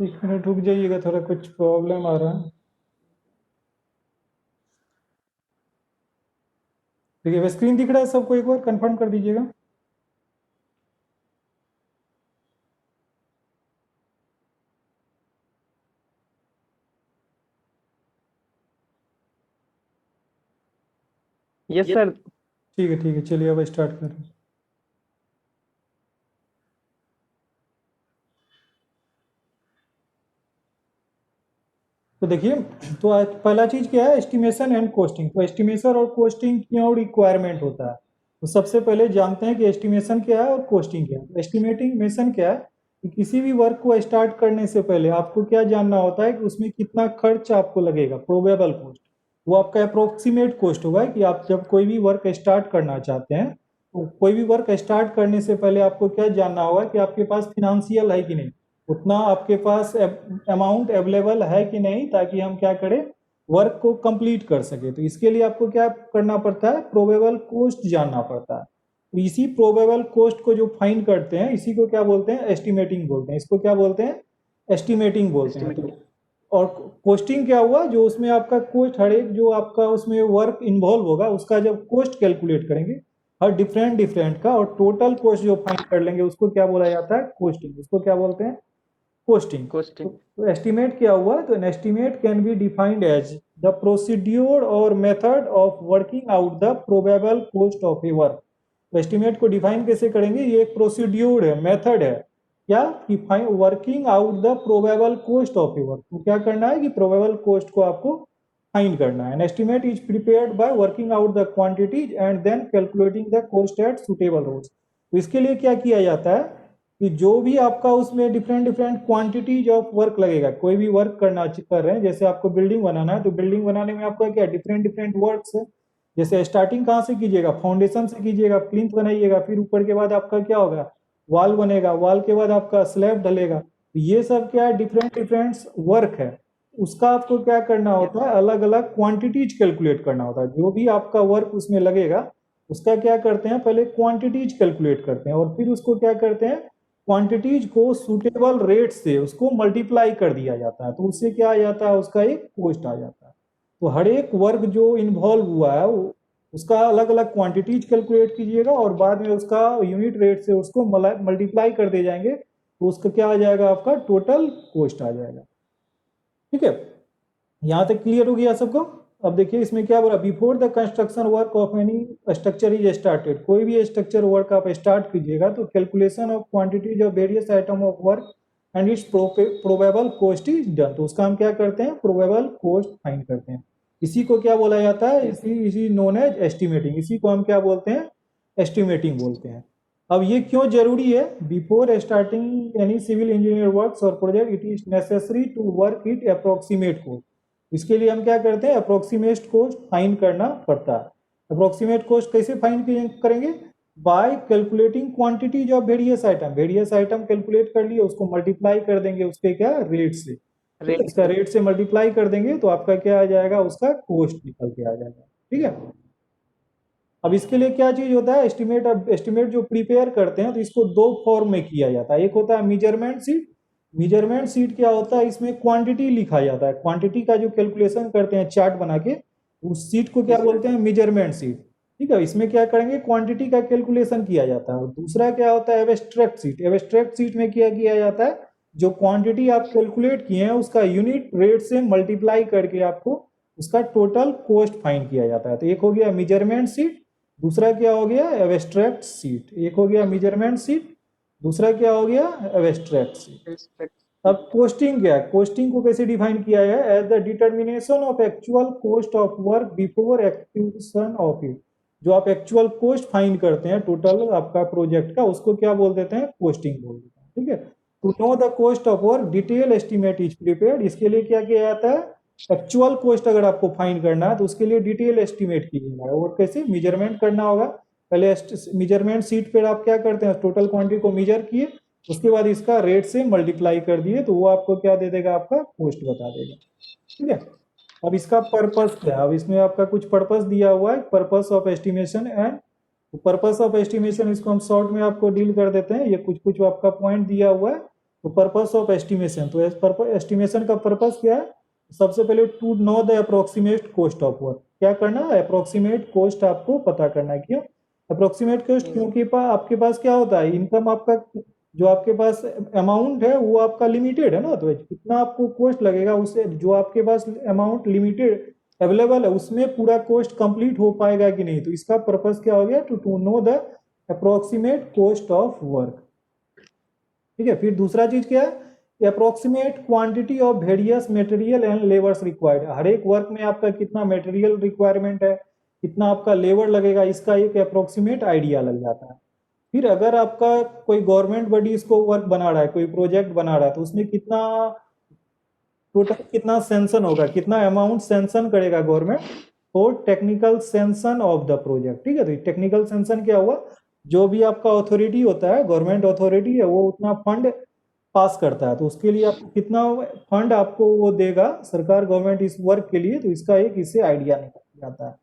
एक मिनट रुक जाइएगा, थोड़ा कुछ प्रॉब्लम आ रहा है। देखिए स्क्रीन दिख रहा है सबको, एक बार कंफर्म कर दीजिएगा। Yes sir. ठीक है, चलिए अब स्टार्ट कर रहे हैं। तो देखिए, तो आज पहला चीज क्या है, एस्टिमेशन एंड कोस्टिंग। तो एस्टिमेशन और कोस्टिंग क्यों रिक्वायरमेंट होता है, तो सबसे पहले जानते हैं कि एस्टिमेशन क्या है और कोस्टिंग क्या है। एस्टिमेशन क्या है कि किसी भी वर्क को स्टार्ट करने से पहले आपको क्या जानना होता है कि उसमें कितना खर्च आपको लगेगा, प्रोबेबल कॉस्ट। वो आपका अप्रोक्सीमेट कॉस्ट होगा कि आप जब कोई भी वर्क स्टार्ट करना चाहते हैं, तो कोई भी वर्क स्टार्ट करने से पहले आपको क्या जानना होगा कि आपके पास फिनेंशियल है कि नहीं, उतना आपके पास अमाउंट अवेलेबल है कि नहीं, ताकि हम क्या करें, वर्क को कंप्लीट कर सके। तो इसके लिए आपको क्या करना पड़ता है, प्रोबेबल कॉस्ट जानना पड़ता है। तो इसी प्रोबेबल कॉस्ट को जो फाइंड करते हैं, इसी को क्या बोलते हैं, एस्टिमेटिंग बोलते हैं। इसको क्या बोलते हैं, एस्टिमेटिंग बोलते हैं। तो और कॉस्टिंग क्या हुआ, जो उसमें आपका कॉस्ट, हर एक जो आपका उसमें वर्क इन्वॉल्व होगा उसका जब कॉस्ट कैलकुलेट करेंगे, हर डिफरेंट डिफरेंट का, और टोटल कॉस्ट जो फाइंड कर लेंगे उसको क्या बोला जाता है, कॉस्टिंग। उसको क्या बोलते हैं, कॉस्टिंग। कोस्टिंग। तो एस्टिमेट क्या हुआ, तो an estimate can be defined as the procedure और method of working out the probable cost of a work. तो एस्टिमेट को डिफाइन कैसे करेंगे, ये एक प्रोसीड्यूर है, मेथड है, क्या कि working out the probable cost of a work. तो क्या करना है कि प्रोबेबल कॉस्ट को आपको फाइंड करना है। An estimate is prepared by working out the quantities and then calculating the cost at suitable rates. तो इसके लिए क्या किया जाता है कि जो भी आपका उसमें different different quantities of work लगेगा, कोई भी वर्क कर रहे हैं, जैसे आपको बिल्डिंग बनाना है, तो बिल्डिंग बनाने में आपका क्या डिफरेंट डिफरेंट वर्क्स है। जैसे स्टार्टिंग कहाँ से कीजिएगा, फाउंडेशन से कीजिएगा, प्लिंथ बनाइएगा, फिर ऊपर के बाद आपका क्या होगा, वॉल बनेगा, वॉल के बाद आपका स्लैब ढलेगा। तो ये सब क्या है, डिफरेंट डिफरेंट वर्क है। उसका आपको क्या करना होता है, अलग अलग क्वांटिटीज कैलकुलेट करना होता है। जो भी आपका वर्क उसमें लगेगा उसका क्या करते हैं, पहले क्वांटिटीज कैलकुलेट करते हैं, और फिर उसको क्या करते हैं, क्वांटिटीज को सुटेबल रेट से उसको मल्टीप्लाई कर दिया जाता है। तो उससे क्या आ जाता है, उसका एक कॉस्ट आ जाता है। तो हर एक वर्क जो इन्वॉल्व हुआ है उसका अलग अलग क्वांटिटीज कैलकुलेट कीजिएगा, और बाद में उसका यूनिट रेट से उसको मल्टीप्लाई कर दे जाएंगे, तो उसका क्या आ जाएगा, आपका टोटल कॉस्ट आ जाएगा। ठीक है, यहाँ तक क्लियर हो गया सबको। अब देखिए इसमें क्या बोला, before the construction work of any structure is started. कोई भी स्ट्रक्चर वर्क आप स्टार्ट कीजिएगा तो calculation of quantities of various item of work and it's probable cost is done. तो उसका हम क्या करते हैं, प्रोबेबल कॉस्ट फाइंड करते हैं। इसी को क्या बोला जाता है, इसी इसी नोन एज एस्टिमेटिंग। इसी को हम क्या बोलते हैं, एस्टिमेटिंग बोलते हैं। अब ये क्यों जरूरी है, before starting any civil engineer works और project it is necessary to work it approximate cost. इसके लिए हम क्या करते हैं, अप्रोक्सीमेट कॉस्ट फाइंड करना पड़ता है। अप्रोक्सीमेट कॉस्ट कैसे फाइंड करेंगे, bye calculating quantities of various item. Various item calculate कर लिए, उसको मल्टीप्लाई कर देंगे उसके क्या, रेट से। ठीक है, इसका रेट से मल्टीप्लाई कर देंगे तो आपका क्या आ जाएगा, उसका कॉस्ट निकल के आ जाएगा। ठीक है, अब इसके लिए क्या चीज होता है, एस्टिमेट। अब एस्टिमेट जो प्रिपेयर करते हैं तो इसको दो फॉर्म में किया जाता है। एक होता है मेजरमेंट सीट। मेजरमेंट सीट क्या होता है, इसमें क्वांटिटी लिखा जाता है, क्वांटिटी का जो कैलकुलेशन करते हैं चार्ट बना के, उस सीट को क्या बोलते हैं, मेजरमेंट सीट। ठीक है, इसमें क्या करेंगे, क्वांटिटी का कैलकुलेशन किया जाता है। और दूसरा क्या होता है, एब्स्ट्रैक्ट सीट। एब्स्ट्रैक्ट सीट में क्या किया जाता है, जो क्वांटिटी आप कैलकुलेट किए हैं उसका यूनिट रेट से मल्टीप्लाई करके आपको उसका टोटल कॉस्ट फाइंड किया जाता है। तो एक हो गया मेजरमेंट सीट, दूसरा क्या हो गया, एब्स्ट्रैक्ट सीट। एक हो गया मेजरमेंट सीट, दूसरा क्या हो गया, एब्स्ट्रैक्ट सीट। अब कोस्टिंग क्या है, कोस्टिंग को कैसे डिफाइन किया है, as the determination of actual cost of work before execution of it. जो आप एक्चुअल कॉस्ट फाइंड करते हैं टोटल आपका प्रोजेक्ट का, उसको क्या बोल देते हैं, कोस्टिंग बोल देते हैं। ठीक है, to know the cost of work detail estimate is prepared. इसके लिए क्या किया जाता है, एक्चुअल कॉस्ट अगर आपको फाइंड करना है तो उसके लिए डिटेल एस्टिमेट कीजिएगा। और कैसे, मेजरमेंट करना होगा। पहले मेजरमेंट सीट पर आप क्या करते हैं, टोटल क्वांटिटी को मेजर किए, उसके बाद इसका रेट से मल्टीप्लाई कर दिए, तो वो आपको क्या दे देगा, आपका कॉस्ट बता देगा। ठीक है, अब इसका पर्पस क्या है, अब इसमें आपका कुछ पर्पस दिया हुआ है, purpose of estimation and. Purpose of estimation इसको हम शॉर्ट में आपको डील कर देते हैं। ये कुछ कुछ आपका पॉइंट दिया हुआ है, तो पर्पस ऑफ एस्टिमेशन, तो एस्टिमेशन का पर्पस क्या है? सबसे पहले to know the approximate cost of work, क्या करना है? अप्रोक्सीमेट कॉस्ट आपको पता करना है। क्यों अप्रोक्सीमेट कॉस्ट? क्योंकि आपके पास क्या होता है, इनकम आपका जो आपके पास अमाउंट है वो आपका लिमिटेड है ना, तो कितना आपको कॉस्ट लगेगा उससे जो आपके पास अमाउंट लिमिटेड अवेलेबल है उसमें पूरा कॉस्ट कंप्लीट हो पाएगा कि नहीं, तो इसका पर्पस क्या हो गया? To know the approximate cost of work. ठीक है, फिर दूसरा चीज क्या है? Approximate quantity of various material and labours required, हर एक वर्क में आपका कितना मटेरियल रिक्वायरमेंट है, कितना आपका लेबर लगेगा, इसका एक अप्रोक्सीमेट आइडिया लग जाता है। फिर अगर आपका कोई गवर्नमेंट बॉडी इसको वर्क बना रहा है, कोई प्रोजेक्ट बना रहा है, तो उसमें कितना टोटल कितना सेंशन होगा, कितना अमाउंट सेंशन करेगा government for technical sanction of the project. ठीक है, तो टेक्निकल सेंशन क्या हुआ? जो भी आपका अथॉरिटी होता है, गवर्नमेंट अथॉरिटी है, वो उतना फंड पास करता है, तो उसके लिए आपको कितना फंड आपको वो देगा सरकार, गवर्नमेंट, इस वर्क के लिए, तो इसका एक इससे आइडिया निकल जाता है।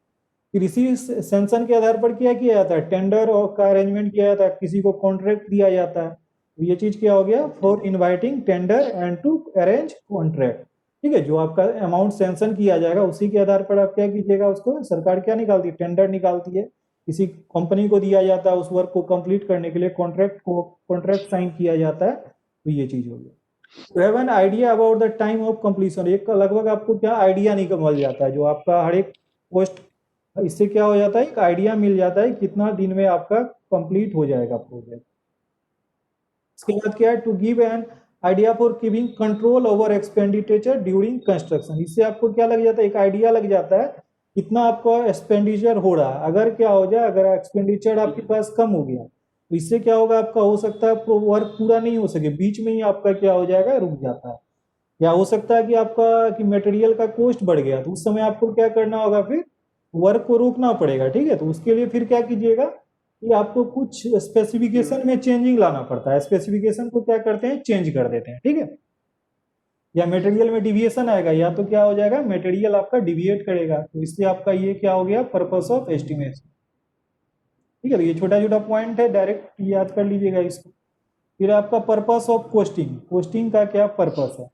फिर इसी सेंशन के आधार पर क्या किया जाता है? टेंडर और का अरेंजमेंट किया जाता है, किसी को कॉन्ट्रैक्ट दिया जाता है। तो ये चीज क्या हो गया? For inviting tender and to arrange contract. ठीक है, जो आपका अमाउंट सेंशन किया जाएगा उसी के आधार पर आप क्या कीजिएगा, उसको सरकार क्या निकालती है? टेंडर निकालती है, किसी कंपनी को दिया जाता है उस वर्क को कंप्लीट करने के लिए, कॉन्ट्रैक्ट साइन किया जाता है। तो ये चीज हो गई। तो have an idea about the time of completion, एक लगभग आपको क्या आइडिया निकल जाता है, जो आपका हर एक पोस्ट, इससे क्या हो जाता है? एक आइडिया मिल जाता है कितना दिन में आपका कंप्लीट हो जाएगा प्रोजेक्ट। इसके बाद क्या है? To give an idea for giving control over expenditure during construction, इससे आपको क्या लग जाता है? एक आइडिया लग जाता है कितना आपका एक्सपेंडिचर हो रहा है। अगर क्या हो जाए, अगर एक्सपेंडिचर आपके पास कम हो गया, तो इससे क्या होगा? आपका हो सकता है वर्क पूरा नहीं हो सके, बीच में ही आपका क्या हो जाएगा? रुक जाता है। या हो सकता है कि आपका कि मटेरियल का कॉस्ट बढ़ गया, तो उस समय आपको क्या करना होगा? फिर वर्क को रोकना पड़ेगा। ठीक है, तो उसके लिए फिर क्या कीजिएगा कि आपको कुछ स्पेसिफिकेशन में चेंजिंग लाना पड़ता है, स्पेसिफिकेशन को क्या करते हैं? चेंज कर देते हैं। ठीक है, या मटेरियल में डिविएशन आएगा, या तो क्या हो जाएगा? मटेरियल आपका डिविएट करेगा, तो इससे आपका ये क्या हो गया? Purpose of estimation. ठीक है, तो ये छोटा छोटा पॉइंट है, डायरेक्ट याद कर लीजिएगा इसको। फिर आपका पर्पस ऑफ कोस्टिंग, कोस्टिंग का क्या पर्पस है?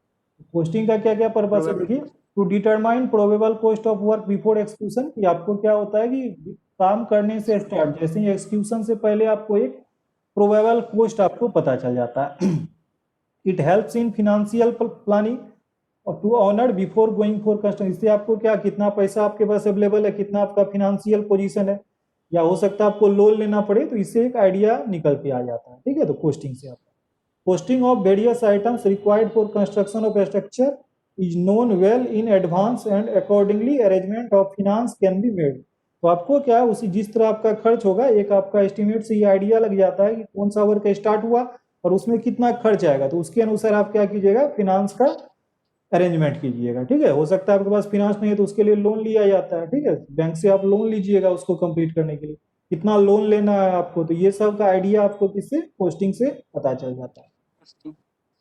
कोस्टिंग का क्या क्या पर्पस है? देखिए, to determine probable cost of work before execution, कि आपको क्या होता है कि काम करने से स्टार्ट, जैसे ही एक्सक्यूशन से पहले आपको एक प्रोबेबल कॉस्ट आपको पता चल जाता है। It helps in financial planning और to honour before going for customer, इससे आपको क्या, कितना पैसा आपके पास अवेलेबल है, कितना आपका फिनेंशियल पोजीशन है, या हो सकता है आपको लोन लेना पड़े, तो इससे एक आइडिया निकल के आ जाता है। ठीक है, तो कोस्टिंग से आपका costing of various items required for construction of a structure is known well in advance and accordingly arrangement of finance can be made। तो आपको क्या है, उसी जिस तरह आपका खर्च होगा, एक आपका एस्टिमेट से ये आइडिया लग जाता है कि कौन सा वर्क स्टार्ट हुआ और उसमें कितना खर्च आएगा, तो उसके अनुसार आप क्या कीजिएगा? फिनांस का अरेंजमेंट कीजिएगा। ठीक है, हो सकता है आपके पास फिनांस नहीं है तो उसके लिए लोन लिया जाता है। ठीक है, बैंक से आप लोन लीजिएगा उसको कंप्लीट करने के लिए, कितना लोन लेना है आपको, तो ये सब का आइडिया आपको किससे? पोस्टिंग से पता चल जाता है।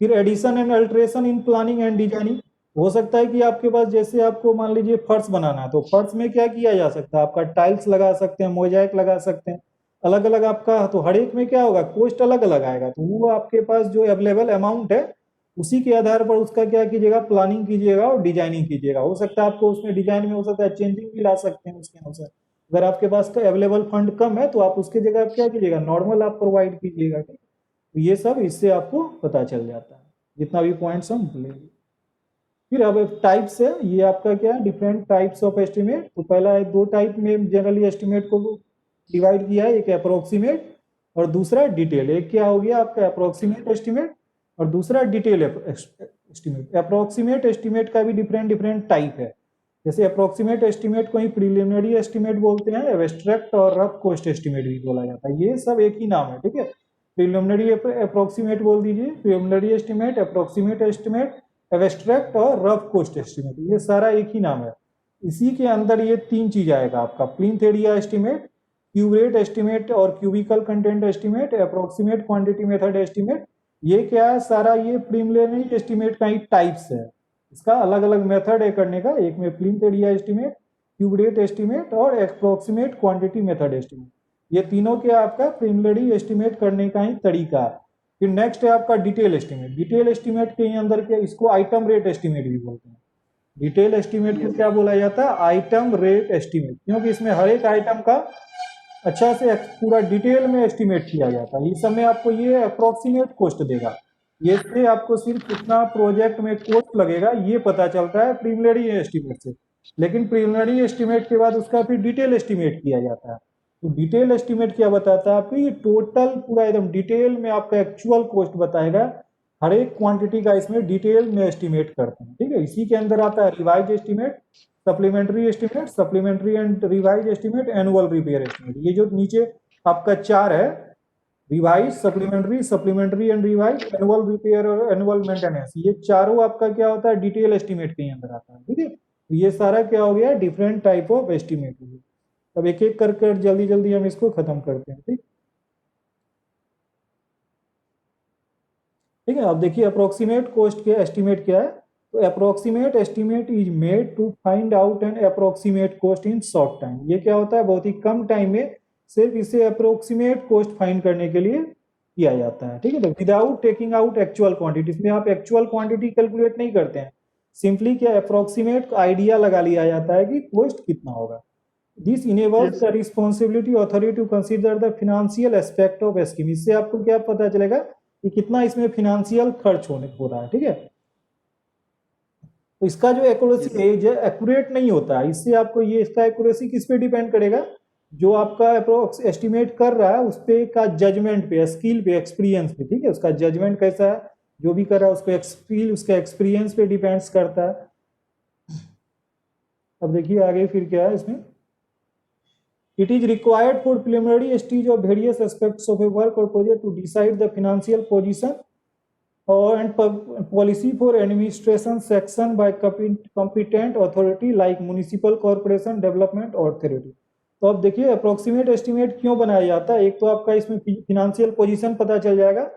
फिर addition and alteration in planning and designing, हो सकता है कि आपके पास जैसे आपको मान लीजिए फर्श बनाना है, तो फर्श में क्या किया जा सकता है? आपका टाइल्स लगा सकते हैं, मोजाइक लगा सकते हैं, अलग अलग आपका, तो हर एक में क्या होगा? कॉस्ट अलग अलग आएगा, तो वो आपके पास जो अवेलेबल अमाउंट है उसी के आधार पर उसका क्या कीजिएगा? प्लानिंग कीजिएगा और डिजाइनिंग कीजिएगा। हो सकता है आपको उसमें डिजाइन में हो सकता है चेंजिंग भी ला सकते हैं उसके अनुसार। अगर आपके पास का अवेलेबल फंड कम है तो आप उसके जगह आप क्या कीजिएगा? नॉर्मल आप प्रोवाइड कीजिएगा। ठीक है, तो ये सब इससे आपको पता चल जाता है, जितना भी पॉइंट्स हम बोलेंगे। फिर अब टाइप्स है, ये आपका क्या है? Different types of estimate. तो पहला है, दो टाइप में जनरली एस्टिमेट को डिवाइड किया है, एक अप्रोक्सीमेट और दूसरा डिटेल। एक क्या हो गया आपका? अप्रोक्सीमेट एस्टिमेट और दूसरा डिटेल एस्टिमेट। अप्रोक्सीमेट एस्टिमेट का भी डिफरेंट डिफरेंट टाइप है। जैसे अप्रोक्सीमेट एस्टिमेट को ही प्रिलिमिनरी एस्टिमेट बोलते हैं, एब्स्ट्रैक्ट और रफ कॉस्ट एस्टिमेट भी बोला जाता है, ये सब एक ही नाम है। ठीक है, प्रिलिमिनरी अप्रोक्सीमेट बोल दीजिए, preliminary estimate, approximate estimate, abstract और रफ कॉस्ट एस्टिमेट, ये सारा एक ही नाम है। इसी के अंदर ये तीन चीज आएगा आपका: plinth area estimate, cube rate estimate और cubical content estimate, approximate quantity method estimate. ये क्या है? सारा ये प्रिलिमिनरी एस्टिमेट का ही टाइप्स है, इसका अलग अलग मेथड है करने का। एक में plinth area estimate, cube rate estimate और अप्रोक्सीमेट क्वांटिटी मेथड एस्टिमेट, ये तीनों के आपका प्रिलिमिनरी एस्टिमेट करने का ही तरीका है। फिर नेक्स्ट है आपका डिटेल एस्टिमेट। डिटेल एस्टिमेट के अंदर क्या, इसको आइटम रेट एस्टिमेट भी बोलते हैं। डिटेल एस्टिमेट को क्या बोला जाता है, आइटम रेट एस्टिमेट, क्योंकि इसमें हर एक आइटम का अच्छा से पूरा डिटेल में एस्टिमेट किया जाता है। इस समय आपको ये अप्रोक्सीमेट कॉस्ट देगा, ये से आपको सिर्फ कितना प्रोजेक्ट में कॉस्ट लगेगा ये पता चलता है प्रीलिमिनरी एस्टिमेट से, लेकिन प्रीलिमिनरी एस्टिमेट के बाद उसका फिर डिटेल एस्टिमेट किया जाता है। तो डिटेल एस्टिमेट क्या बताता है आपको, ये टोटल पूरा एकदम डिटेल में आपका एक्चुअल कॉस्ट बताएगा, हर एक क्वांटिटी का इसमें डिटेल में एस्टिमेट करते हैं। ठीक है, इसी के अंदर आता है revise estimate, supplementary and revise estimate, annual repair estimate. ये जो नीचे आपका चार है, revise, supplementary and revise, annual repair और एनुअल मेंटेनेंस, ये चारों आपका क्या होता है, डिटेल एस्टिमेट के अंदर आता है। ठीक है, तो ये सारा क्या हो गया, डिफरेंट टाइप ऑफ एस्टिमेट हो गया। अब एक एक करके जल्दी जल्दी हम इसको खत्म करते हैं। ठीक है, अब देखिए अप्रोक्सीमेट कॉस्ट के एस्टिमेट क्या है। तो approximate estimate is made to find out an approximate cost in short time. ये क्या होता है, बहुत ही कम टाइम में सिर्फ इसे अप्रोक्सीमेट कॉस्ट फाइंड करने के लिए किया जाता है। ठीक है, तो without taking out actual quantity, इसमें आप एक्चुअल क्वांटिटी कैलकुलेट नहीं करते हैं, सिंपली क्या अप्रोक्सीमेट आइडिया लगा लिया जाता है कि कॉस्ट कितना होगा। This enables the responsibility authority to consider the financial aspect of scheme. इससे आपको क्या पता चलेगा कि कितना इसमें फाइनेंशियल खर्च हो रहा है। ठीक है, तो इसका जो एक्यूरेसी है ये एक्यूरेट नहीं होता है, इससे आपको ये इसका एक्यूरेसी किस पे डिपेंड करेगा, जो आपका अप्रोक्स एस्टिमेट कर रहा है उस पे का जजमेंट पे, स्किल पे, एक्सपीरियंस पे। ठीक है, उसका जजमेंट कैसा है, जो भी कर रहा है उसका एक्सपीरियंस पे डिपेंड्स करता है। अब देखिए आगे फिर क्या है इसमें, it is required for preliminary stage of various aspects of a work or project to decide the financial position and policy for administration section by competent authority like municipal corporation development authority। तो अब देखिए approximate estimate क्यों बनाया जाता है, एक तो आपका इसमें फिनेंशियल पोजीशन पता चल जाएगा,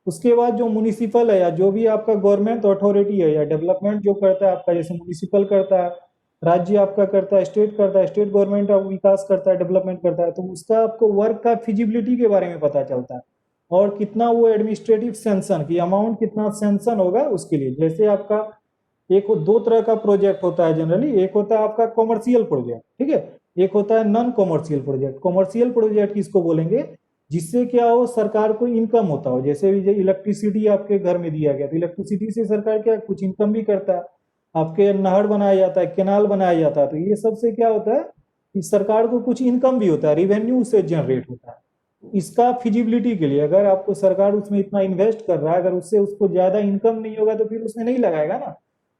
उसके बाद जो म्युनिसिपल है या जो भी आपका गवर्नमेंट अथॉरिटी है या डेवलपमेंट जो करता है आपका, जैसे म्युनिसिपल करता है, राज्य आपका करता है, स्टेट करता है, स्टेट गवर्नमेंट विकास करता है, डेवलपमेंट करता है, तो उसका आपको वर्क का फिजिबिलिटी के बारे में पता चलता है, और कितना वो एडमिनिस्ट्रेटिव सेंशन की अमाउंट कितना सेंशन होगा उसके लिए। जैसे आपका एक दो तरह का प्रोजेक्ट होता है जनरली, एक होता है आपका कॉमर्शियल प्रोजेक्ट, ठीक है, एक होता है non commercial project. Commercial project किसको बोलेंगे, जिससे क्या हो, सरकार को इनकम होता हो, जैसे इलेक्ट्रिसिटी आपके घर में दिया गया तो इलेक्ट्रिसिटी से सरकार क्या कुछ इनकम भी करता है, आपके नहर बनाया जाता है, केनाल बनाया जाता है, तो ये सबसे क्या होता है कि सरकार को कुछ इनकम भी होता है, रिवेन्यू से जनरेट होता है। इसका फिजिबिलिटी के लिए अगर आपको सरकार उसमें इतना इन्वेस्ट कर रहा है, अगर उससे उसको ज्यादा इनकम नहीं होगा तो फिर उसमें नहीं लगाएगा ना,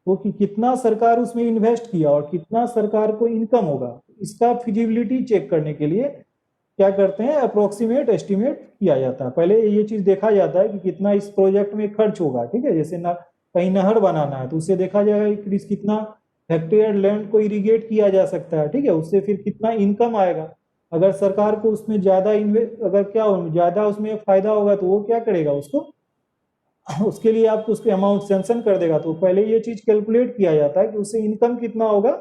वो कि कितना सरकार उसमें इन्वेस्ट किया और कितना सरकार को इनकम होगा, इसका फिजिबिलिटी चेक करने के लिए क्या करते हैं, अप्रोक्सीमेट एस्टिमेट किया जाता है। पहले ये चीज देखा जाता है कि कितना इस प्रोजेक्ट में खर्च होगा। ठीक है, जैसे ना कहीं नहर बनाना है तो उससे देखा जाएगा कि कितना हेक्टेयर लैंड को इरिगेट किया जा सकता है। ठीक है, उससे फिर कितना इनकम आएगा, अगर सरकार को उसमें ज्यादा अगर क्या ज्यादा उसमें फायदा होगा तो वो क्या करेगा, उसके लिए आपको उसके अमाउंट सेंक्शन कर देगा। तो पहले ये चीज कैलकुलेट किया जाता है कि उससे इनकम कितना होगा,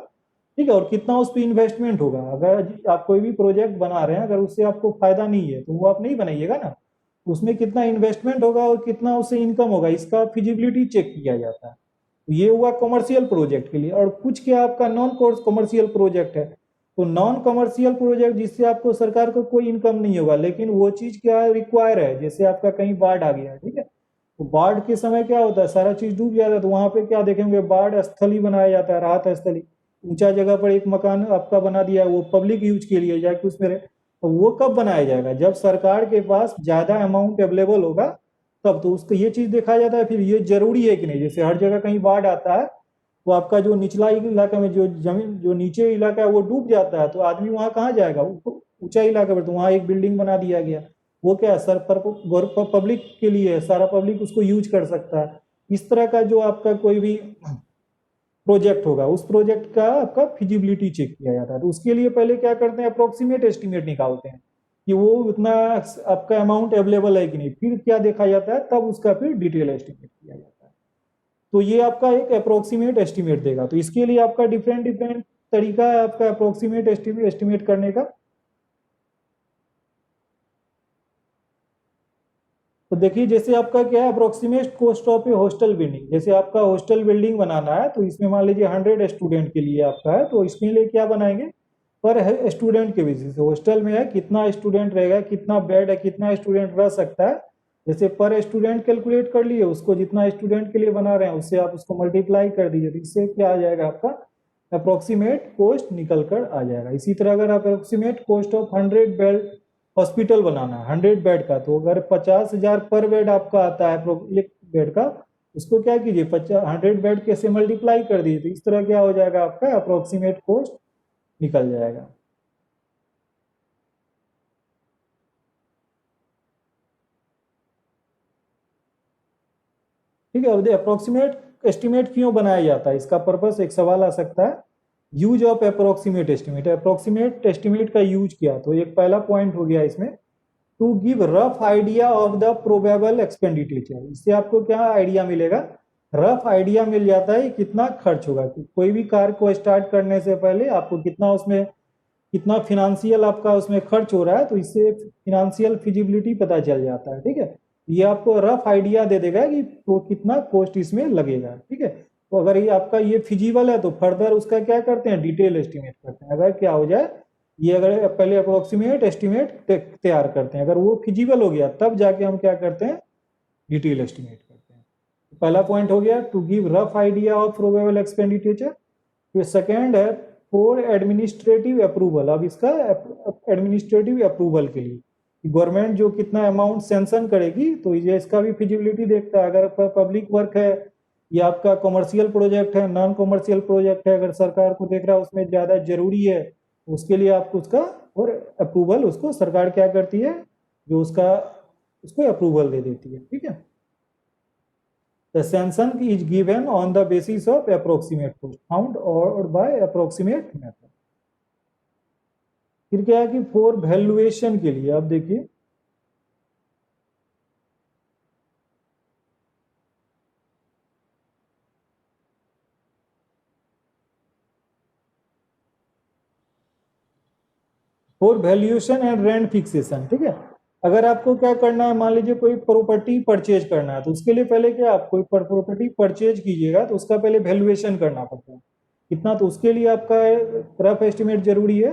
ठीक है, और कितना उस पर इन्वेस्टमेंट होगा। अगर आप कोई भी प्रोजेक्ट बना रहे हैं, अगर उससे आपको फायदा नहीं है तो वो आप नहीं बनाइएगा ना, उसमें कितना इन्वेस्टमेंट होगा और कितना उससे इनकम होगा, इसका फिजिबिलिटी चेक किया जाता है। तो ये हुआ कमर्शियल प्रोजेक्ट के लिए। और कुछ क्या आपका नॉन कमर्शियल प्रोजेक्ट है, तो नॉन कमर्शियल प्रोजेक्ट जिससे आपको सरकार को कोई इनकम नहीं होगा, लेकिन वो चीज क्या रिक्वायर है, जैसे आपका कहीं बाढ़ आ गया, ठीक है, तो बाढ़ के समय क्या होता है, सारा चीज डूब जाता है, तो वहां पे क्या देखेंगे, बाढ़ स्थली बनाया जाता है, राहत स्थली, ऊंचा जगह पर एक मकान आपका बना दिया है, वो पब्लिक यूज के लिए जाके उसमें रहे। तो वो कब बनाया जाएगा, जब सरकार के पास ज्यादा अमाउंट अवेलेबल होगा तब। तो उसको ये चीज देखा जाता है फिर ये जरूरी है कि नहीं, जैसे हर जगह कहीं बाढ़ आता है तो आपका जो निचला इलाका में जो जमीन जो नीचे इलाका है वो डूब जाता है, तो आदमी वहां कहाँ जाएगा, ऊंचा इलाका पर, तो वहां एक बिल्डिंग बना दिया गया, वो क्या है सर पर पब्लिक के लिए है, सारा पब्लिक उसको यूज कर सकता है। इस तरह का जो आपका कोई भी प्रोजेक्ट होगा उस प्रोजेक्ट का आपका फिजिबिलिटी चेक किया जाता है। तो उसके लिए पहले क्या करते हैं, अप्रोक्सीमेट एस्टिमेट निकालते हैं कि वो उतना आपका अमाउंट अवेलेबल है कि नहीं, फिर क्या देखा जाता है, तब उसका फिर डिटेल एस्टिमेट किया जाता है। तो ये आपका एक अप्रोक्सीमेट एस्टिमेट देगा। तो इसके लिए आपका डिफरेंट डिफरेंट तरीका है आपका अप्रोक्सीमेट एस्टिमेट करने का। तो देखिए जैसे आपका क्या है approximate cost of A hostel building, जैसे आपका हॉस्टल बिल्डिंग बनाना है तो इसमें मान लीजिए 100 स्टूडेंट के लिए आपका है, तो इसके लिए क्या बनाएंगे, पर स्टूडेंट के बेसिस से हॉस्टल में है कितना स्टूडेंट रहेगा, कितना बेड है, कितना स्टूडेंट रह सकता है, जैसे पर स्टूडेंट कैलकुलेट कर लिए, उसको जितना स्टूडेंट के लिए बना रहे हैं उससे आप उसको मल्टीप्लाई कर दीजिए, तो इससे क्या आ जाएगा आपका अप्रोक्सीमेट कॉस्ट निकल कर आ जाएगा। इसी तरह अगर approximate cost of 100 bed hospital बनाना है 100 बेड का, तो अगर 50,000 पर बेड आपका आता है एक बेड का, उसको क्या कीजिए 100 बेड के से मल्टीप्लाई कर दीजिए, तो इस तरह क्या हो जाएगा आपका अप्रोक्सीमेट कॉस्ट निकल जाएगा। ठीक है, अब अप्रोक्सीमेट एस्टिमेट क्यों बनाया जाता है, इसका पर्पस एक सवाल आ सकता है, use of approximate estimate, approximate estimate का यूज किया, तो एक पहला पॉइंट हो गया इसमें, to give rough idea of the probable expenditure, इससे आपको क्या आइडिया मिलेगा, रफ आइडिया मिल जाता है कितना खर्च होगा, कोई भी कार्य को स्टार्ट करने से पहले आपको कितना उसमें कितना फिनेंशियल आपका उसमें खर्च हो रहा है, तो इससे फिनेंशियल फिजिबिलिटी पता चल जाता है। ठीक है, ये आपको रफ आइडिया दे देगा कि तो कितना कॉस्ट इसमें लगेगा। ठीक है, तो अगर ये आपका ये फिजिबल है तो फर्दर उसका क्या करते हैं डिटेल एस्टिमेट करते हैं, अगर क्या हो जाए ये अगर पहले अप्रोक्सीमेट एस्टिमेट तैयार करते हैं, अगर वो फिजिबल हो गया तब जाके हम क्या करते हैं डिटेल एस्टिमेट करते हैं। तो पहला पॉइंट हो गया to give rough idea of probable expenditure. फिर सेकेंड है फॉर एडमिनिस्ट्रेटिव अप्रूवल, अब इसका एडमिनिस्ट्रेटिव अप्रूवल के लिए गवर्नमेंट जो कितना अमाउंट सेंशन करेगी तो ये इसका भी फिजिबिलिटी देखता है, अगर पब्लिक वर्क है या आपका कमर्शियल प्रोजेक्ट है नॉन कमर्शियल प्रोजेक्ट है, अगर सरकार को देख रहा है उसमें ज़्यादा जरूरी है तो उसके लिए आपको उसका और अप्रूवल उसको सरकार क्या करती है जो उसका उसको अप्रूवल दे देती है। ठीक है, the sanction is given on the basis of approximate cost found or by approximate method। फिर क्या है कि फॉर वैल्यूएशन के लिए आप देखिए for valuation and rent fixation. ठीक है, अगर आपको क्या करना है मान लीजिए कोई प्रॉपर्टी परचेज करना है तो उसके लिए पहले क्या आप कोई प्रॉपर्टी परचेज कीजिएगा तो उसका पहले वैल्यूएशन करना पड़ता है कितना, तो उसके लिए आपका रफ एस्टिमेट जरूरी है।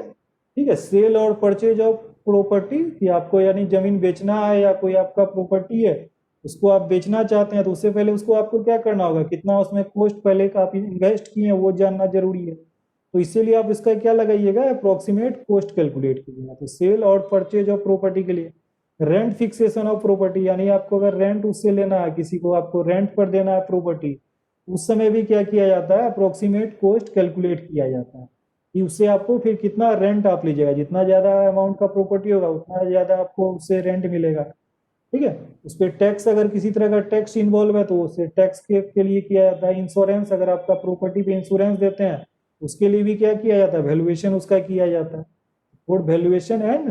ठीक है, सेल और परचेज ऑफ प्रॉपर्टी कि आपको यानी जमीन बेचना है या कोई आपका प्रॉपर्टी है उसको आप बेचना चाहते हैं तो उससे पहले उसको आपको क्या करना होगा कितना उसमें कॉस्ट पहले का आप इन्वेस्ट किए हैं वो जानना जरूरी है, तो इसीलिए आप इसका क्या लगाइएगा अप्रोक्सीमेट कॉस्ट कैलकुलेट कीजिएगा। तो सेल और परचेज ऑफ प्रॉपर्टी के लिए रेंट फिक्सेशन ऑफ प्रॉपर्टी, यानी आपको अगर रेंट उससे लेना है किसी को आपको रेंट पर देना है प्रॉपर्टी, उस समय भी क्या किया जाता है अप्रोक्सीमेट कॉस्ट कैलकुलेट किया जाता है कि उससे आपको फिर कितना रेंट आप लीजिएगा, जितना ज्यादा अमाउंट का प्रॉपर्टी होगा उतना ज्यादा आपको उससे रेंट मिलेगा। ठीक है, उस पर टैक्स अगर किसी तरह का टैक्स इन्वॉल्व है तो उससे टैक्स के लिए किया जाता है। इंश्योरेंस अगर आपका प्रॉपर्टी पे इंश्योरेंस देते हैं उसके लिए भी क्या किया जाता है वैल्यूएशन उसका किया जाता है, फॉर वैल्यूएशन एंड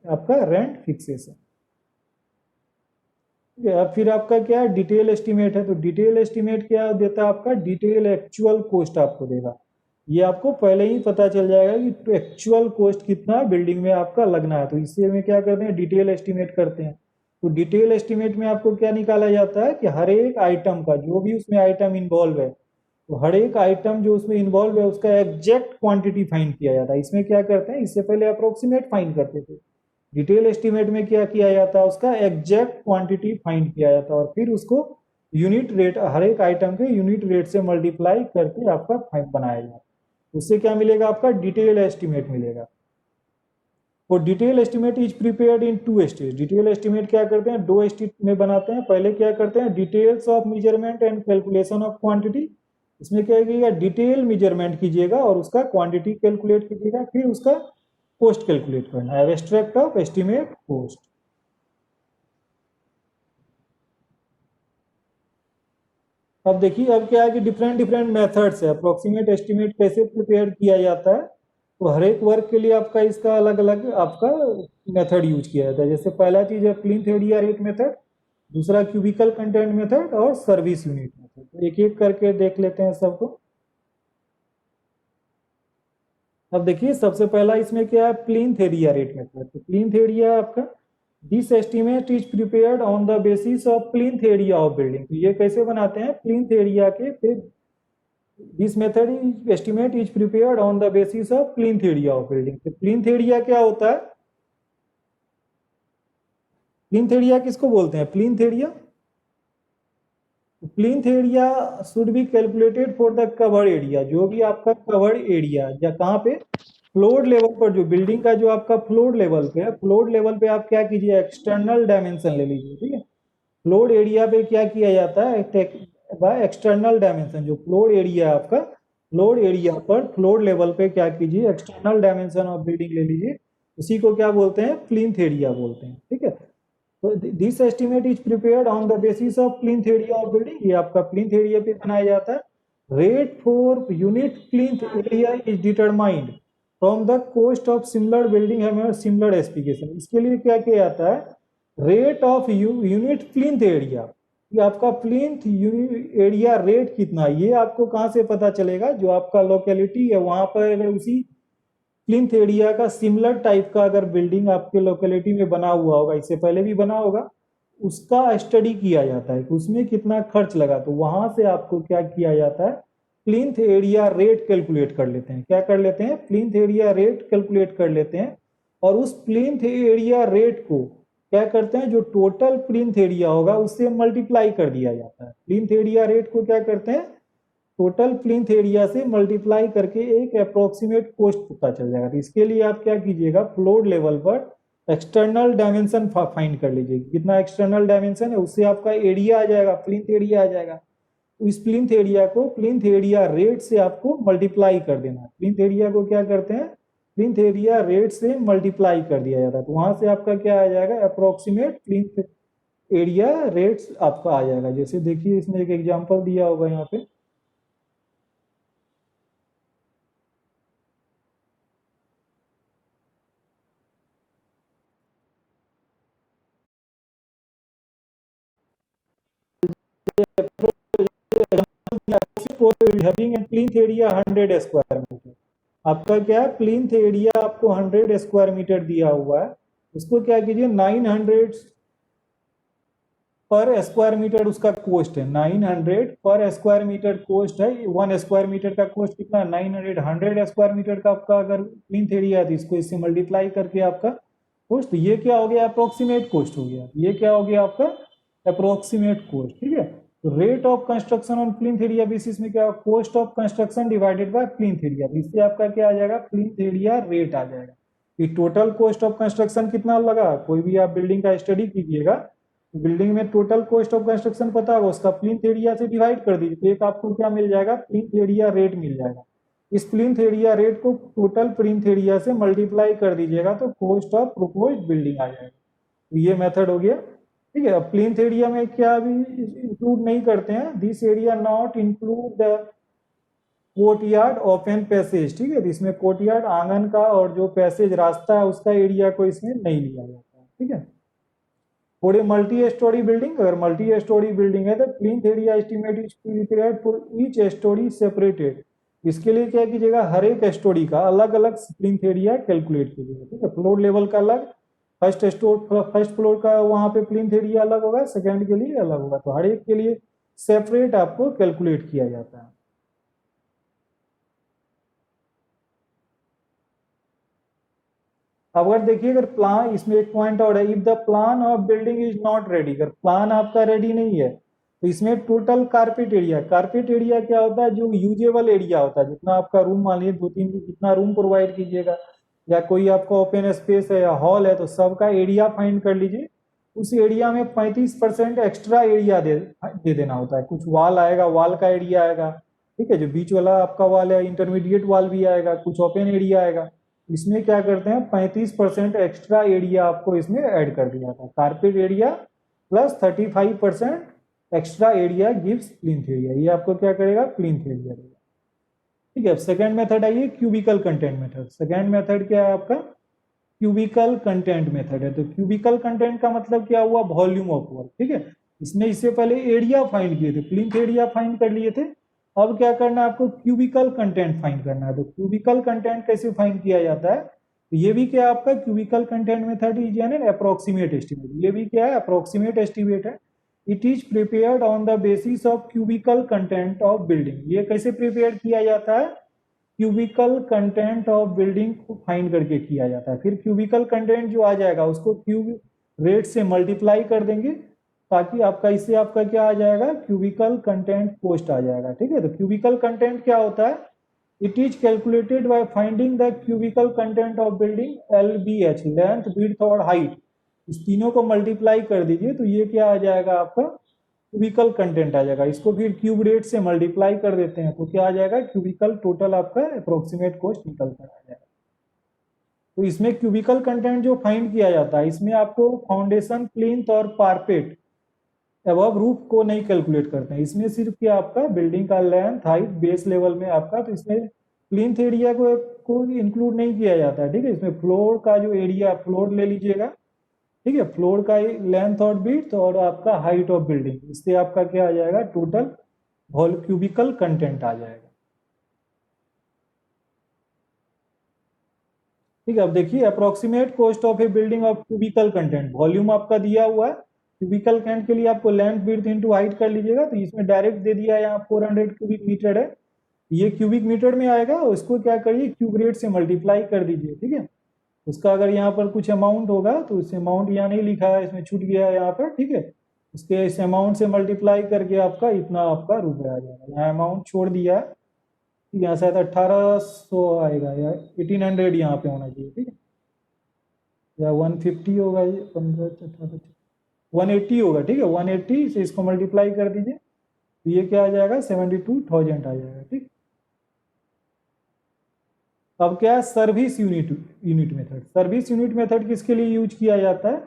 आपका रेंट फिक्सेशन। अब फिर आपका क्या है डिटेल एस्टिमेट है, तो डिटेल एस्टिमेट क्या देता है आपका डिटेल एक्चुअल कॉस्ट आपको देगा, ये आपको पहले ही पता चल जाएगा कि एक्चुअल कॉस्ट कितना बिल्डिंग में आपका लगना है, तो इससे में क्या करते हैं डिटेल एस्टिमेट करते हैं। तो डिटेल एस्टिमेट में आपको क्या निकाला जाता है कि हर एक आइटम का जो भी उसमें आइटम इन्वॉल्व है तो हर एक आइटम जो उसमें इन्वॉल्व है उसका एग्जैक्ट क्वांटिटी फाइंड किया जाता है। इसमें क्या करते हैं इससे पहले अप्रोक्सीमेट फाइंड करते थे, डिटेल एस्टिमेट में क्या किया जाता है उसका एग्जैक्ट क्वांटिटी फाइंड किया जाता है और फिर उसको यूनिट रेट हर एक आइटम के यूनिट रेट से मल्टीप्लाई करके आपका फाइंड बनाया जाता है, उससे क्या मिलेगा आपका डिटेल एस्टिमेट मिलेगा। और detail estimate is prepared in 2 stage, detail estimate क्या करते हैं 2 स्टेज में बनाते हैं। पहले क्या करते हैं details of measurement and calculation of quantity, इसमें क्या कीजिएगा डिटेल मेजरमेंट कीजिएगा और उसका क्वांटिटी कैलकुलेट कीजिएगा, फिर उसका कॉस्ट कैलकुलेट करना है एब्स्ट्रैक्ट ऑफ एस्टिमेट कॉस्ट। अब देखिए अब क्या है कि डिफरेंट डिफरेंट मेथड्स है अप्रोक्सीमेट एस्टिमेट कैसे प्रिपेयर किया जाता है, तो हर एक वर्क के लिए आपका इसका अलग अलग आपका मेथड यूज किया जाता है। जैसे पहला चीज है प्लिंथ एरिया रेट मेथड, दूसरा क्यूबिकल कंटेंट मेथड और सर्विस यूनिट मेथड, तो एक एक करके देख लेते हैं सबको। अब देखिए सबसे पहला इसमें क्या है प्लिंथ एरिया रेट मेथड, तो प्लिंथ एरिया आपका this estimate is prepared on the basis of plinth area of building. तो ये कैसे बनाते हैं, प्लिंथ एरिया के पे। This method is estimate is prepared on the basis of plinth area of building. तो प्लिंथ एरिया क्या होता है, प्लिंथ एरिया किसको बोलते हैं, plinth area, plinth area should be calculated for the cover area. जो भी आपका कवर एरिया या कहाँ पे, फ्लोर लेवल पर, जो बिल्डिंग का जो आपका फ्लोर लेवल पे है, फ्लोर लेवल पे आप क्या कीजिए, एक्सटर्नल डायमेंशन ले लीजिए, ठीक है। फ्लोर एरिया पे क्या किया जाता है, बाय एक्सटर्नल डायमेंशन। जो फ्लोर एरिया है आपका, फ्लोर एरिया पर फ्लोर लेवल पे क्या कीजिए, एक्सटर्नल डायमेंशन ऑफ बिल्डिंग ले लीजिए। उसी को क्या बोलते हैं, प्लिंथ एरिया बोलते हैं, ठीक है। तो this estimate is prepared on the basis of plinth area of building. ये आपका प्लिंथ एरिया पे बनाया जाता है। Rate for unit plinth area is determined from the cost of similar building है, सिमिलर स्पेसिफिकेशन। इसके लिए क्या किया जाता है, rate of unit plinth area, ये आपका प्लिंथ एरिया रेट कितना है, ये आपको कहां से पता चलेगा, जो आपका लोकेलिटी है वहां पर अगर उसी प्लिंथ एरिया का सिमिलर टाइप का अगर बिल्डिंग आपके लोकेलिटी में बना हुआ होगा, इससे पहले भी बना होगा, उसका स्टडी किया जाता है कि उसमें कितना खर्च लगा। तो वहां से आपको क्या किया जाता है, प्लिंथ एरिया रेट कैलकुलेट कर लेते हैं। क्या कर लेते हैं, प्लिंथ एरिया रेट कैलकुलेट कर लेते हैं। और उस प्लिंथ एरिया रेट को क्या करते हैं, जो टोटल प्लिंथ एरिया होगा उससे मल्टीप्लाई कर दिया जाता है। प्लिंथ एरिया रेट को क्या करते हैं, टोटल प्लिंथ एरिया से मल्टीप्लाई करके एक अप्रोक्सीमेट कॉस्ट पता चल जाएगा। तो इसके लिए आप क्या कीजिएगा, फ्लोर लेवल पर एक्सटर्नल डायमेंशन फाइंड कर लीजिए, कितना एक्सटर्नल डायमेंशन है, उससे आपका एरिया आ जाएगा, प्लिंथ एरिया आ जाएगा। तो इस प्लिंथ एरिया को प्लिंथ एरिया रेट से आपको मल्टीप्लाई कर देना है। प्लिंथ एरिया को क्या करते हैं, प्लिंथ एरिया रेट से मल्टीप्लाई कर दिया जाता है। तो वहां से आपका क्या आ जाएगा, अप्रोक्सीमेट प्लिंथ एरिया रेट्स आपका आ जाएगा। जैसे देखिए इसमें एक एग्जांपल दिया होगा यहाँ पे, having plinth area 100 square metre. आपका क्या है, प्लिंथ एरिया आपको 100 स्क्वायर मीटर दिया हुआ है, उसको क्या कीजिए 900 पर स्क्वायर मीटर उसका कॉस्ट है, 900 पर स्क्वायर मीटर कॉस्ट है। 1 स्क्वायर मीटर का कॉस्ट कितना है, 900। 100 स्क्वायर मीटर का आपका अगर प्लिंथ एरिया है तो इसको इससे मल्टीप्लाई करके आपका कॉस्ट, तो ये क्या हो गया, अप्रोक्सीमेट कॉस्ट हो गया। ये क्या हो गया आपका, अप्रोक्सीमेट कॉस्ट, ठीक है। तो rate of construction on plinth area basis में क्या, cost of construction divided by plinth area. इससे आपका क्या आ जाएगा, प्लिंथ एरिया रेट आ जाएगा। कि टोटल कॉस्ट ऑफ कंस्ट्रक्शन कितना लगा, कोई भी आप बिल्डिंग का स्टडी कीजिएगा, बिल्डिंग में टोटल कॉस्ट ऑफ कंस्ट्रक्शन पता होगा, उसका प्लिंथ एरिया से डिवाइड कर दीजिए, तो एक आपको क्या मिल जाएगा, प्लिंथ एरिया रेट मिल जाएगा। इस प्लिंथ एरिया रेट को टोटल प्लिंथ एरिया से मल्टीप्लाई कर दीजिएगा तो कॉस्ट ऑफ प्रोपोज्ड बिल्डिंग आ जाएगा। तो ये मेथड हो गया, ठीक है। अब प्लिंथ एरिया में क्या भी इंक्लूड नहीं करते हैं, this area not include the courtyard open passage, ठीक है। इसमें कोर्टयार्ड आंगन का और जो पैसेज रास्ता है उसका एरिया को इसमें नहीं लिया जाता है, ठीक है। For a multi storey building, अगर मल्टी स्टोरी बिल्डिंग है तो plinth area estimate is prepared for each story separated. इसके लिए क्या कीजिएगा, हर एक स्टोरी का अलग अलग प्लिंथ एरिया कैलकुलेट कीजिएगा, ठीक है। फ्लोर लेवल का अलग, फर्स्ट फ्लोर का वहां पे प्लिंथ एरिया अलग होगा, सेकंड के लिए अलग होगा, तो हर एक के लिए सेपरेट आपको कैलकुलेट किया जाता है। अब अगर देखिए, अगर प्लान, इसमें एक पॉइंट और है, if the plan of building is not ready, अगर प्लान आपका रेडी नहीं है तो इसमें total carpet area, carpet area क्या होता है, जो यूजेबल एरिया होता है, जितना आपका रूम, मान लीजिए 2-3 जितना रूम प्रोवाइड कीजिएगा, या कोई आपका ओपन स्पेस है या हॉल है, तो सबका एरिया फाइंड कर लीजिए। उस एरिया में 35% एक्स्ट्रा एरिया दे देना होता है। कुछ वॉल आएगा, वॉल का एरिया आएगा, ठीक है, जो बीच वाला आपका वॉल है, इंटरमीडिएट वॉल भी आएगा, कुछ ओपन एरिया आएगा। इसमें क्या करते हैं, 35% एक्स्ट्रा एरिया आपको इसमें ऐड कर दिया था। Carpet area plus 35% extra area gives plinth area, ये आपको क्या करेगा, प्लिंथ एरिया देगा, ठीक है। सेकंड मेथड आइए, cubical content method. Second method क्या है आपका, क्यूबिकल कंटेंट मेथड है। तो क्यूबिकल कंटेंट का मतलब क्या हुआ, वॉल्यूम ऑफ वर्क, ठीक है। इसमें इससे पहले एरिया फाइंड किए थे, प्लिंथ एरिया फाइंड कर लिए थे। अब क्या करना है आपको, क्यूबिकल कंटेंट फाइंड करना है। तो क्यूबिकल कंटेंट कैसे फाइंड किया जाता है, तो ये भी क्या है आपका cubical content method is an approximate estimate, ये भी क्या है अप्रोक्सीमेट एस्टिमेट है। It is prepared on the basis of cubical content of building, ये कैसे प्रिपेयर किया जाता है, क्यूबिकल कंटेंट ऑफ बिल्डिंग को फाइंड करके किया जाता है। फिर क्यूबिकल कंटेंट जो आ जाएगा उसको क्यूब रेट से मल्टीप्लाई कर देंगे, ताकि आपका इससे आपका क्या आ जाएगा क्यूबिकल कंटेंट कॉस्ट आ जाएगा। ठीक है, तो क्यूबिकल कंटेंट क्या होता है, it is calculated by finding the cubical content of building LBH, length width और हाइट, इस तीनों को मल्टीप्लाई कर दीजिए तो ये क्या आ जाएगा आपका क्यूबिकल कंटेंट आ जाएगा। इसको फिर क्यूब रेट से मल्टीप्लाई कर देते हैं तो क्या आ जाएगा क्यूबिकल टोटल आपका अप्रोक्सीमेट कॉस्ट निकल कर आ जाएगा। तो इसमें क्यूबिकल कंटेंट जो फाइंड किया जाता है इसमें आपको फाउंडेशन प्लिंथ और पारपेट अबव रूफ को नहीं कैलकुलेट करते हैं, इसमें सिर्फ क्या आपका बिल्डिंग का लेंथ हाइट बेस लेवल में आपका, तो इसमें प्लिंथ एरिया को इंक्लूड नहीं किया जाता है। ठीक है, इसमें फ्लोर का जो एरिया फ्लोर ले लीजिएगा, ठीक है, फ्लोर का लेंथ और विड्थ और आपका हाइट ऑफ बिल्डिंग, इससे आपका क्या आ जाएगा टोटल वॉल क्यूबिकल कंटेंट आ जाएगा। ठीक है, अब देखिए approximate cost of A building of cubical content, volume आपका दिया हुआ है क्यूबिकल कंटेंट के लिए, आपको लेंथ विड्थ इनटू हाइट कर लीजिएगा, तो इसमें डायरेक्ट दे दिया है यहाँ 400 क्यूबिक मीटर है, ये क्यूबिक मीटर में आएगा, उसको क्या करिए क्यूब रेट से मल्टीप्लाई कर दीजिए। ठीक है, उसका अगर यहाँ पर कुछ अमाउंट होगा तो इस अमाउंट यहाँ नहीं लिखा है, इसमें छूट गया है यहाँ पर। ठीक है, उसके इस अमाउंट से मल्टीप्लाई करके आपका इतना आपका रुपये आ जाएगा, यहाँ अमाउंट छोड़ दिया है, यहाँ शायद 1800 आएगा या 1800 यहाँ पे होना चाहिए। ठीक है, या 150 होगा, ये 15 18 180 होगा। ठीक है, 180 से इसको मल्टीप्लाई कर दीजिए तो ये क्या आ जाएगा 72,000 आ जाएगा। ठीक, अब क्या है service unit method, service unit method किसके लिए यूज किया जाता है,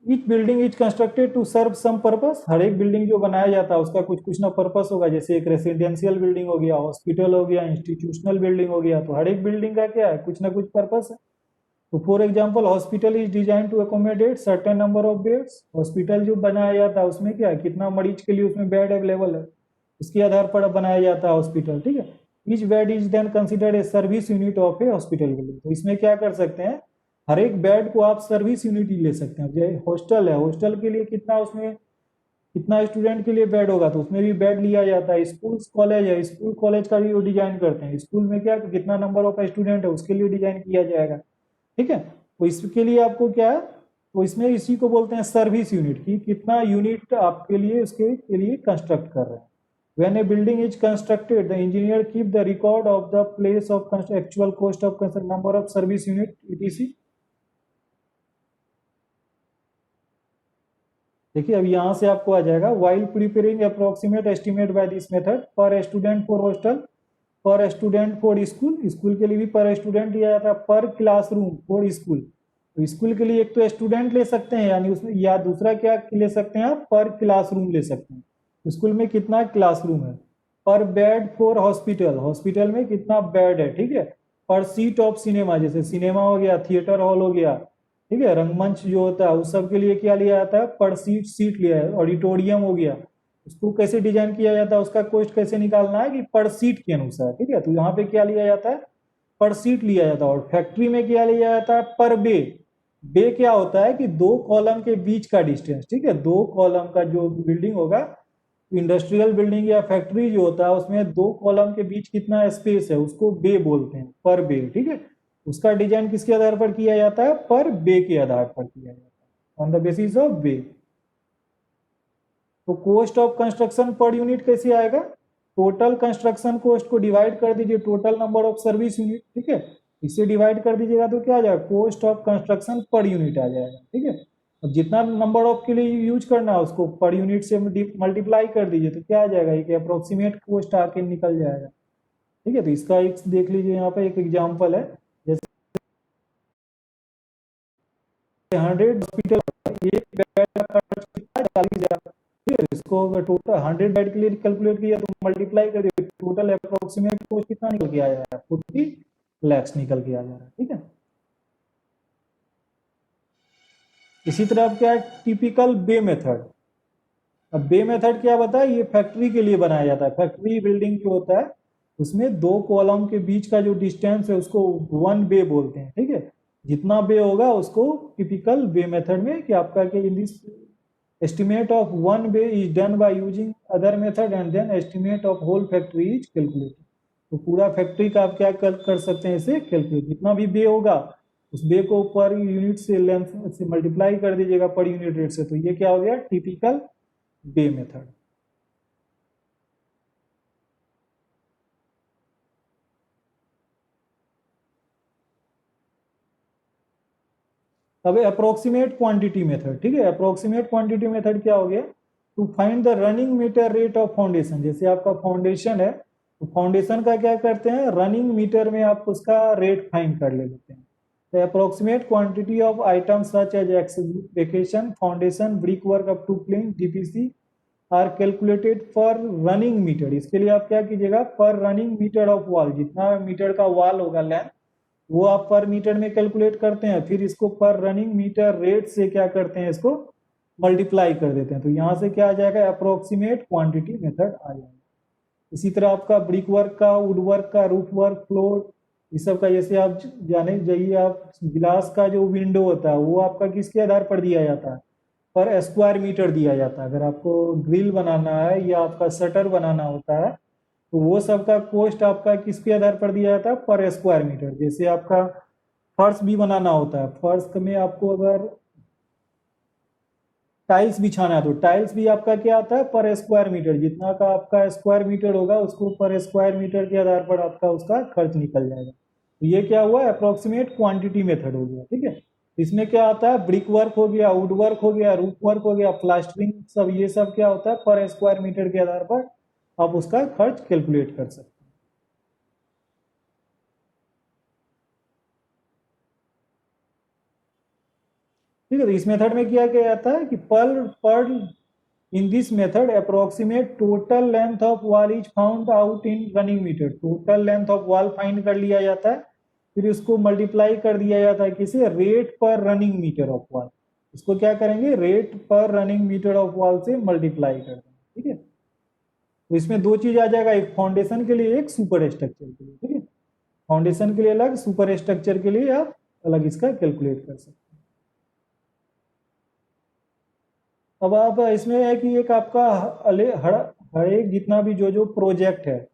each building is constructed to serve some purpose, हर एक बिल्डिंग जो बनाया जाता है उसका कुछ कुछ ना पर्पस होगा, जैसे एक रेसिडेंशियल बिल्डिंग हो गया, हॉस्पिटल हो गया, इंस्टीट्यूशनल बिल्डिंग हो गया, तो हर एक बिल्डिंग का क्या है कुछ ना कुछ पर्पस है। तो for example hospital is design to accommodate certain number of beds, hospital जो बनाया जाता है उसमें क्या है कितना मरीज के लिए उसमें बेड अवेलेबल है, उसके आधार पर बनाया जाता है हॉस्पिटल। ठीक है, each bed is then considered a service unit of a hospital building, तो इसमें क्या कर सकते हैं हर एक बेड को आप सर्विस यूनिट ही ले सकते हैं। जैसे हॉस्टल है, हॉस्टल के लिए कितना उसमें कितना स्टूडेंट के लिए बेड होगा तो उसमें भी बेड लिया जाता है। स्कूल कॉलेज है, स्कूल कॉलेज का भी वो डिजाइन करते हैं, स्कूल में क्या कितना नंबर ऑफ स्टूडेंट है उसके लिए डिजाइन किया जाएगा। ठीक है, तो इसके लिए आपको क्या है, तो इसमें इसी को बोलते हैं सर्विस यूनिट की, कितना यूनिट आपके लिए उसके के लिए कंस्ट्रक्ट कर रहे हैं। When a building is constructed, the engineer keep the record of the place of actual cost of construction, number of service unit etc. देखिए अब यहाँ से आपको आ जाएगा while preparing approximate estimate by this method per student for hostel, पर student for school, school के लिए भी पर स्टूडेंट दिया जाता है, पर क्लासरूम फॉर स्कूल, तो स्कूल के लिए एक तो स्टूडेंट ले सकते हैं यानी उसमें, या दूसरा क्या ले सकते हैं आप पर क्लासरूम ले सकते हैं, स्कूल में कितना क्लासरूम है, पर बेड फॉर हॉस्पिटल, हॉस्पिटल में कितना बेड है। ठीक है, पर सीट ऑफ सिनेमा, जैसे सिनेमा हो गया, थिएटर हॉल हो गया, ठीक है, रंगमंच जो होता है उस सब के लिए क्या लिया जाता है पर सीट, सीट लिया है। ऑडिटोरियम हो गया, उसको कैसे डिजाइन किया जाता है, उसका कॉस्ट कैसे निकालना है कि पर सीट के अनुसार। ठीक है, तो यहाँ पे क्या लिया जाता है पर सीट लिया जाता है, और फैक्ट्री में क्या लिया जाता है पर बे, बे क्या होता है कि दो कॉलम के बीच का डिस्टेंस। ठीक है, दो कॉलम का जो बिल्डिंग होगा, इंडस्ट्रियल बिल्डिंग या फैक्ट्री जो होता है उसमें दो कॉलम के बीच कितना स्पेस है उसको बे बोलते हैं, पर बे। ठीक है, उसका डिजाइन किसके आधार पर किया जाता है पर बे के आधार पर किया जाता है, ऑन द बेसिस ऑफ बे। तो cost of construction per unit कैसे आएगा, टोटल कंस्ट्रक्शन कॉस्ट को डिवाइड कर दीजिए total number of service unit. ठीक है, इससे डिवाइड कर दीजिएगा तो क्या आ जाएगा cost of construction per unit आ जाएगा। ठीक है, अब जितना नंबर ऑफ के लिए यूज करना है उसको पर यूनिट से मल्टीप्लाई कर दीजिए तो क्या आ जाएगा एक अप्रोक्सीमेट कॉस्ट आके निकल जाएगा। ठीक है, तो इसका एक देख लीजिए यहाँ पे एक एग्जांपल है, जैसे 100 हॉस्पिटल, एक बेड का खर्च कितना है 40,000। ठीक है, इसको अगर टोटल 100 बेड के लिए कैलकुलेट किया तो मल्टीप्लाई करिए, टोटल अप्रोक्सीमेट कॉस्ट कितना निकल के आ जाएगा 40 लाख निकल के आ जा रहा है। ठीक है, इसी तरह अब क्या है टिपिकल बे मेथड। अब बे मेथड क्या बताया, ये फैक्ट्री के लिए बनाया जाता है, फैक्ट्री बिल्डिंग जो होता है उसमें दो कॉलम के बीच का जो डिस्टेंस है उसको वन बे बोलते हैं, ठीक है। जितना बे होगा उसको टिपिकल बे मेथड में कि आपका कि in this estimate of one bay is done by using other method and then estimate of whole factory is calculated। तो पूरा फैक्ट्री का आप क्या कर सकते हैं इसे कैलकुलेट, जितना भी बे होगा उस बे को पर यूनिट से लेंथ से मल्टीप्लाई कर दीजिएगा पर यूनिट रेट से, तो ये क्या हो गया टिपिकल बे मेथड। अब अप्रोक्सीमेट क्वांटिटी मेथड, ठीक है। अप्रोक्सीमेट क्वांटिटी मेथड क्या हो गया, to find the running metre rate of foundation. जैसे आपका फाउंडेशन है तो फाउंडेशन का क्या करते हैं, रनिंग मीटर में आप उसका रेट फाइंड कर लेते हैं। तो approximate quantity of items such as expectation foundation brick work up to plain DPC are calculated per running metre. इसके लिए आप क्या कीजिएगा, per running metre of wall, जितना मीटर का वॉल होगा लेंथ वो आप पर मीटर में कैलकुलेट करते हैं, फिर इसको पर रनिंग मीटर रेट से क्या करते हैं, इसको मल्टीप्लाई कर देते हैं। तो यहाँ से क्या आ जाएगा, अप्रोक्सीमेट क्वांटिटी मेथड आ जाएगा। इसी तरह आपका ब्रिक वर्क का, वुड वर्क का, रूफ वर्क, फ्लोर, इस सब का जैसे आप जाने जाइए, आप गिलास का जो विंडो होता है वो आपका किसके आधार पर दिया जाता है, पर स्क्वायर मीटर दिया जाता है। अगर आपको ग्रिल बनाना है या आपका शटर बनाना होता है तो वो सबका कॉस्ट आपका किसके आधार पर दिया जाता है, पर स्क्वायर मीटर। जैसे आपका फर्श भी बनाना होता है, फर्श में आपको अगर टाइल्स बिछाना है तो टाइल्स भी आपका क्या आता है, पर स्क्वायर मीटर। जितना का आपका स्क्वायर मीटर होगा उसको पर स्क्वायर मीटर के आधार पर आपका उसका खर्च निकल जाएगा। तो ये क्या हुआ, अप्रोक्सीमेट क्वांटिटी मेथड हो गया, ठीक है। इसमें क्या आता है, ब्रिक वर्क हो गया, वुड वर्क हो गया, रूफ वर्क हो गया, प्लास्टरिंग, सब ये सब क्या होता है, पर स्क्वायर मीटर के आधार पर आप उसका खर्च कैलकुलेट कर सकते हैं। ठीक है, तो इस मेथड में क्या किया जाता है कि पर in this method approximate total length of wall is found out in running metre. Total length of wall find कर लिया जाता है, फिर इसको मल्टीप्लाई कर दिया जाता है किसे, रेट पर रनिंग मीटर ऑफ वॉल। इसको क्या करेंगे, रेट पर रनिंग मीटर ऑफ वॉल से मल्टीप्लाई कर देंगे, ठीक है। तो इसमें दो चीज आ जाएगा, एक फाउंडेशन के लिए, एक सुपर स्ट्रक्चर के लिए, ठीक है। फाउंडेशन के लिए अलग, सुपर स्ट्रक्चर के लिए आप अलग इसका कैलकुलेट कर सकते हैं। अब आप इसमें है कि एक आपका हर एक जितना भी जो जो प्रोजेक्ट है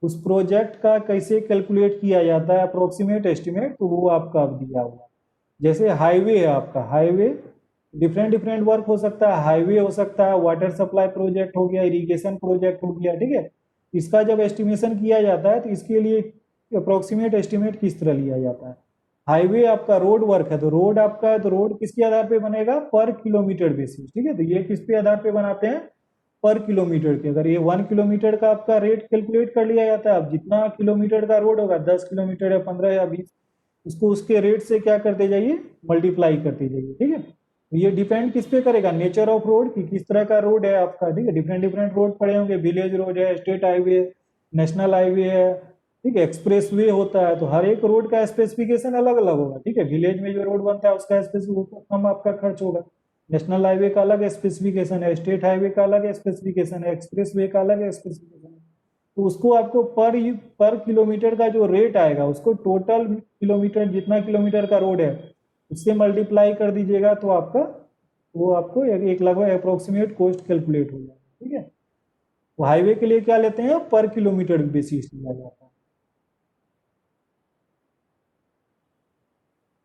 उस प्रोजेक्ट का कैसे कैलकुलेट किया जाता है अप्रोक्सीमेट एस्टिमेट, तो वो आपका अब दिया हुआ। जैसे हाईवे है आपका, हाईवे डिफरेंट डिफरेंट वर्क हो सकता है, हाईवे हो सकता है, वाटर सप्लाई प्रोजेक्ट हो गया, इरिगेशन प्रोजेक्ट हो गया, ठीक है। इसका जब एस्टिमेशन किया जाता है तो इसके लिए अप्रोक्सीमेट एस्टिमेट किस तरह लिया जाता है। हाईवे आपका रोड वर्क है तो रोड आपका है तो रोड किसके आधार पे बनेगा, पर किलोमीटर बेसिस, ठीक है। तो ये किस पे आधार पे बनाते हैं, पर किलोमीटर के। अगर ये 1 किलोमीटर का आपका रेट कैलकुलेट कर लिया जाता है, अब जितना किलोमीटर का रोड होगा, 10 किलोमीटर या 15 या 20, उसको उसके रेट से क्या करते जाइए, मल्टीप्लाई करते जाइए, ठीक है। तो ये डिपेंड किस पे करेगा, नेचर ऑफ रोड की किस तरह का रोड है आपका, ठीक है। डिफरेंट डिफरेंट रोड पड़े होंगे, विलेज रोड है, स्टेट हाईवे, नेशनल हाईवे है, ठीक है, एक्सप्रेस वे होता है। तो हर एक रोड का स्पेसिफिकेशन अलग अलग होगा, ठीक है। विलेज में जो रोड बनता है उसका स्पेसिफिकेशन कम आपका खर्च होगा, नेशनल हाईवे का अलग स्पेसिफिकेशन है, स्टेट हाईवे का अलग स्पेसिफिकेशन है, एक्सप्रेस वे का अलग स्पेसिफिकेशन है। तो उसको आपको पर किलोमीटर का जो रेट आएगा उसको टोटल किलोमीटर, जितना किलोमीटर का रोड है उससे मल्टीप्लाई कर दीजिएगा तो आपका वो आपको एक लगभग अप्रोक्सीमेट कॉस्ट कैलकुलेट हो जाएगा, ठीक है। तो हाईवे के लिए क्या लेते हैं, पर किलोमीटर बेसिस लिया जाता है।